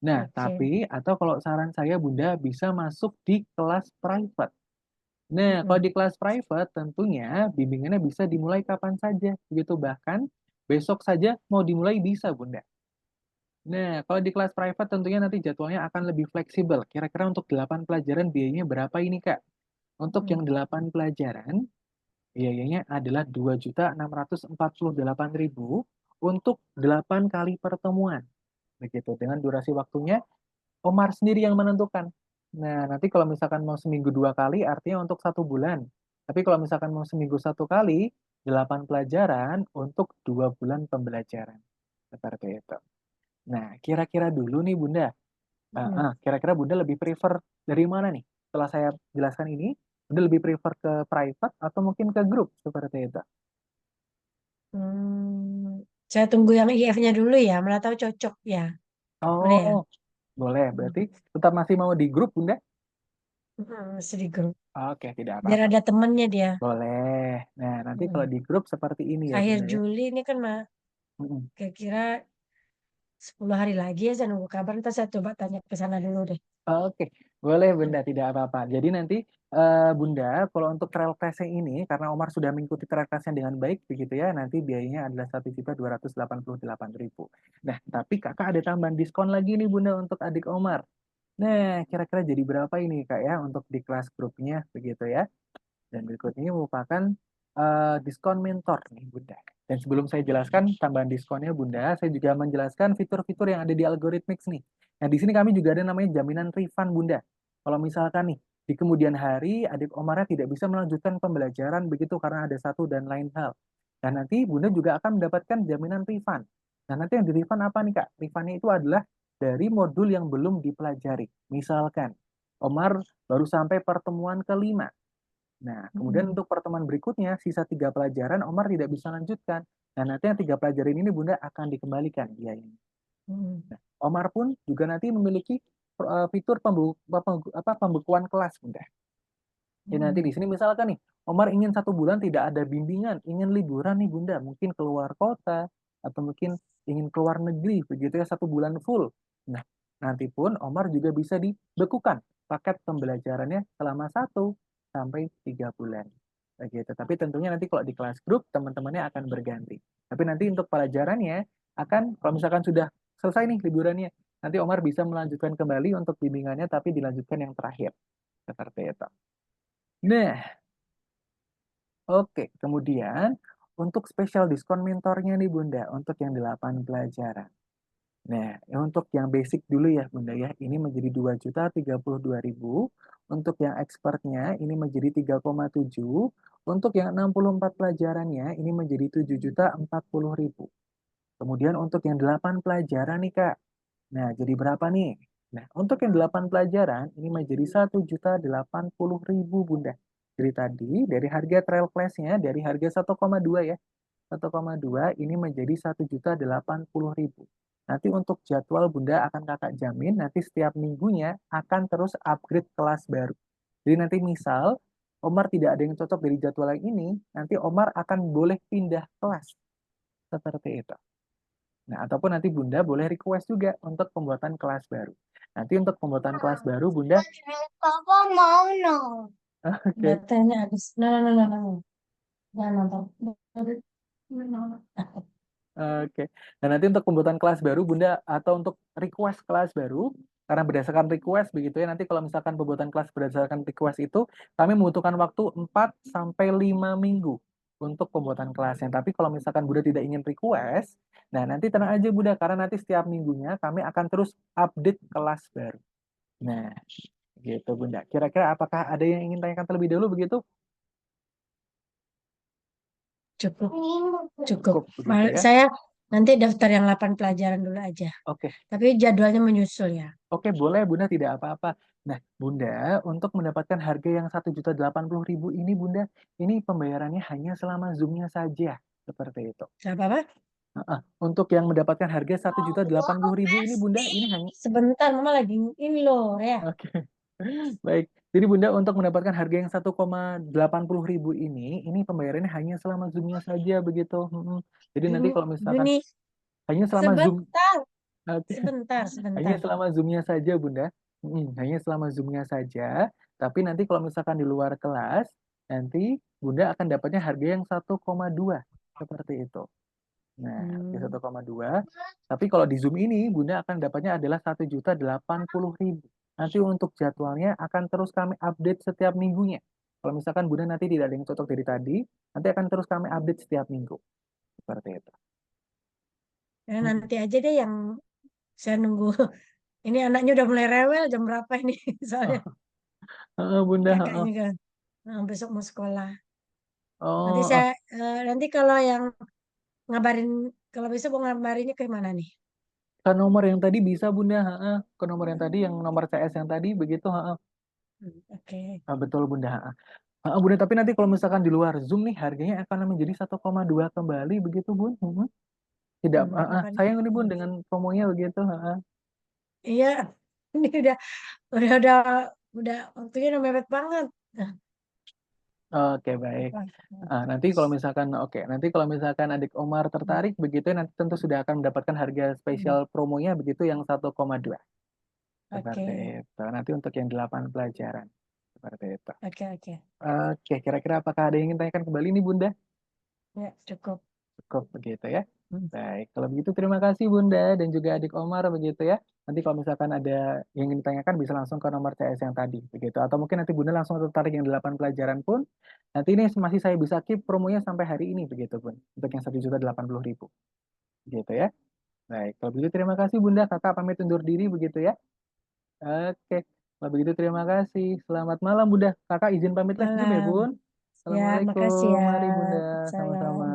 Nah, Oke. tapi atau kalau saran saya Bunda bisa masuk di kelas private. Nah, kalau Mm-mm. di kelas private tentunya bimbingannya bisa dimulai kapan saja, begitu bahkan besok saja mau dimulai bisa Bunda. Nah, kalau di kelas private tentunya nanti jadwalnya akan lebih fleksibel. Kira-kira untuk 8 pelajaran biayanya berapa ini, Kak? Untuk Mm. yang 8 pelajaran, biayanya adalah 2.648.000 untuk 8 kali pertemuan. Begitu, dengan durasi waktunya Omar sendiri yang menentukan. Nah, nanti kalau misalkan mau seminggu 2 kali, artinya untuk 1 bulan. Tapi kalau misalkan mau seminggu 1 kali, 8 pelajaran untuk 2 bulan pembelajaran. Seperti itu. Nah, kira-kira dulu nih Bunda, Kira-kira Bunda lebih prefer dari mana nih? Setelah saya jelaskan ini, Bunda lebih prefer ke private atau mungkin ke grup seperti itu? Saya tunggu yang IF-nya dulu ya, mana tahu cocok ya. Boleh ya? Oh, boleh. Berarti tetap masih mau di grup, Bunda? Masih di grup. Oke, tidak Biar apa-apa. ada temennya dia. Boleh. Nah, nanti kalau Mm. di grup seperti ini ya, Akhir Bunda ya. Juli ini kan Mm-mm. kira-kira 10 hari lagi ya saya nunggu kabar. Ntar saya coba tanya ke sana dulu deh. Oke, boleh Bunda, tidak apa-apa. Jadi nanti Bunda, kalau untuk trail class-nya ini, karena Omar sudah mengikuti trail class-nya dengan baik, begitu ya, nanti biayanya adalah 1.288.000. Nah, tapi kakak ada tambahan diskon lagi nih Bunda untuk adik Omar. Nah, kira-kira jadi berapa ini Kak ya untuk di kelas grupnya, begitu ya. Dan berikut ini merupakan diskon mentor nih Bunda. Dan sebelum saya jelaskan tambahan diskonnya Bunda, saya juga menjelaskan fitur-fitur yang ada di Algorithmics nih. Nah, di sini kami juga ada namanya jaminan refund Bunda. Kalau misalkan nih, di kemudian hari adik Omarnya tidak bisa melanjutkan pembelajaran begitu karena ada satu dan lain hal. Dan nanti Bunda juga akan mendapatkan jaminan refund. Nah, nanti yang di refund apa nih Kak? Refundnya itu adalah dari modul yang belum dipelajari. Misalkan, Omar baru sampai pertemuan kelima. Nah, kemudian untuk pertemuan berikutnya, sisa 3 pelajaran, Omar tidak bisa lanjutkan. Nah, nanti yang 3 pelajaran ini Bunda akan dikembalikan biayanya. Hmm. Omar pun juga nanti memiliki fitur pembekuan kelas, Bunda. Jadi nanti di sini misalkan nih, Omar ingin 1 bulan tidak ada bimbingan, ingin liburan nih Bunda, mungkin keluar kota, atau mungkin ingin keluar negeri, begitu ya 1 bulan full. Nah, nanti pun Omar juga bisa dibekukan paket pembelajarannya selama 1 sampai 3 bulan. Begitu. Tapi tentunya nanti kalau di kelas grup, teman-temannya akan berganti. Tapi nanti untuk pelajarannya, akan, kalau misalkan sudah selesai nih liburannya, nanti Omar bisa melanjutkan kembali untuk bimbingannya, tapi dilanjutkan yang terakhir. Seperti itu. Nah, oke, kemudian untuk special diskon mentornya nih Bunda, untuk yang 8 pelajaran. Nah, untuk yang basic dulu ya Bunda ya, ini menjadi 2.032.000. Untuk yang expertnya ini menjadi 3,7. Untuk yang 64 pelajarannya ini menjadi 7.040.000. Kemudian untuk yang 8 pelajaran nih Kak. Nah, jadi berapa nih? Nah, untuk yang 8 pelajaran ini menjadi 1.080.000 Bunda. Jadi tadi dari harga trail class-nya dari harga 1,2 ya. 1,2 ini menjadi 1.080.000. Nanti untuk jadwal Bunda akan kakak jamin nanti setiap minggunya akan terus upgrade kelas baru. Jadi nanti misal Omar tidak ada yang cocok dari jadwal yang ini, nanti Omar akan boleh pindah kelas. Seperti itu. Nah, ataupun nanti Bunda boleh request juga untuk pembuatan kelas baru. Nanti untuk pembuatan kelas baru Bunda, Papa mau no. oke. Datanya habis. No. Jangan nonton. Oke. Dan nanti untuk pembuatan kelas baru, Bunda, atau untuk request kelas baru, karena berdasarkan request begitu ya, nanti kalau misalkan pembuatan kelas berdasarkan request itu, kami membutuhkan waktu 4 sampai 5 minggu untuk pembuatan kelasnya. Tapi kalau misalkan Bunda tidak ingin request, nah nanti tenang aja Bunda, karena nanti setiap minggunya kami akan terus update kelas baru. Nah, gitu Bunda. Kira-kira apakah ada yang ingin tanyakan terlebih dahulu begitu? Cukup. Cukup begitu ya. Saya nanti daftar yang 8 pelajaran dulu aja. Oke. Tapi jadwalnya menyusul ya. Oke, boleh Bunda, tidak apa-apa. Nah, Bunda, untuk mendapatkan harga yang 1.080.000 ini, Bunda, ini pembayarannya hanya selama Zoom-nya saja. Seperti itu. Siapa apa? Untuk yang mendapatkan harga 1.080.000 ini, Bunda, ini hanya... Sebentar, Mama lagi ini loh, ya. Oke, baik. Jadi, Bunda, untuk mendapatkan harga yang 1.080.000 ini pembayarannya hanya selama Zoom-nya saja, begitu. Jadi, nanti kalau misalkan Gini, hanya selama Zoom... sebentar, Oke. Hanya sebentar. selama Zoom-nya saja, Bunda. Hanya selama Zoom-nya saja. Tapi nanti kalau misalkan di luar kelas, nanti Bunda akan dapatnya harga yang 1,2. Seperti itu. Nah, harga 1,2. Tapi kalau di Zoom ini, Bunda akan dapatnya adalah 1.080.000. Nanti untuk jadwalnya akan terus kami update setiap minggunya. Kalau misalkan Bunda nanti tidak ada yang cocok dari tadi, nanti akan terus kami update setiap minggu. Seperti itu. Ya, nanti aja deh yang saya nunggu. Ini anaknya udah mulai rewel jam berapa ini? Soalnya Bunda. kakaknya kan besok mau sekolah. Nanti Oh, saya nanti kalau yang ngabarin kalau besok mau ngabarinnya ke mana nih? Ke nomor yang tadi bisa Bunda, heeh. Ke nomor yang tadi, yang nomor CS yang tadi begitu, heeh. Oke. Betul Bunda, heeh. Heeh, Bunda, tapi nanti kalau misalkan di luar Zoom nih harganya akan menjadi 1,2 kembali begitu Bun. Tidak, Makanya sayang nih Bun dengan promonya begitu, heeh. iya, ini udah udah waktunya udah mepet banget. Nah, Oke, baik. apa? Nanti kalau misalkan, oke, nanti kalau misalkan adik Omar tertarik begitu, nanti tentu sudah akan mendapatkan harga spesial promonya begitu yang 1,2. Seperti Oke, itu. Nanti untuk yang 8 pelajaran. Seperti itu. oke. Oke, kira-kira apakah ada yang ingin tanyakan kembali nih Bunda? Ya, cukup. Cukup begitu ya. Baik, kalau begitu terima kasih Bunda dan juga adik Omar begitu ya. Nanti kalau misalkan ada yang ingin ditanyakan bisa langsung ke nomor CS yang tadi begitu. Atau mungkin nanti Bunda langsung tertarik yang 8 pelajaran pun. Nanti ini masih saya bisa keep promonya sampai hari ini begitu Bun. Untuk yang 1.080.000 gitu ya. Baik, kalau begitu terima kasih Bunda. Kakak pamit undur diri begitu ya. Oke, kalau begitu terima kasih. Selamat malam Bunda. Kakak izin pamit les dulu ya Malam. Bun. Ya, makasih Assalamualaikum. ya. Mari Bunda. Salam. Sama-sama.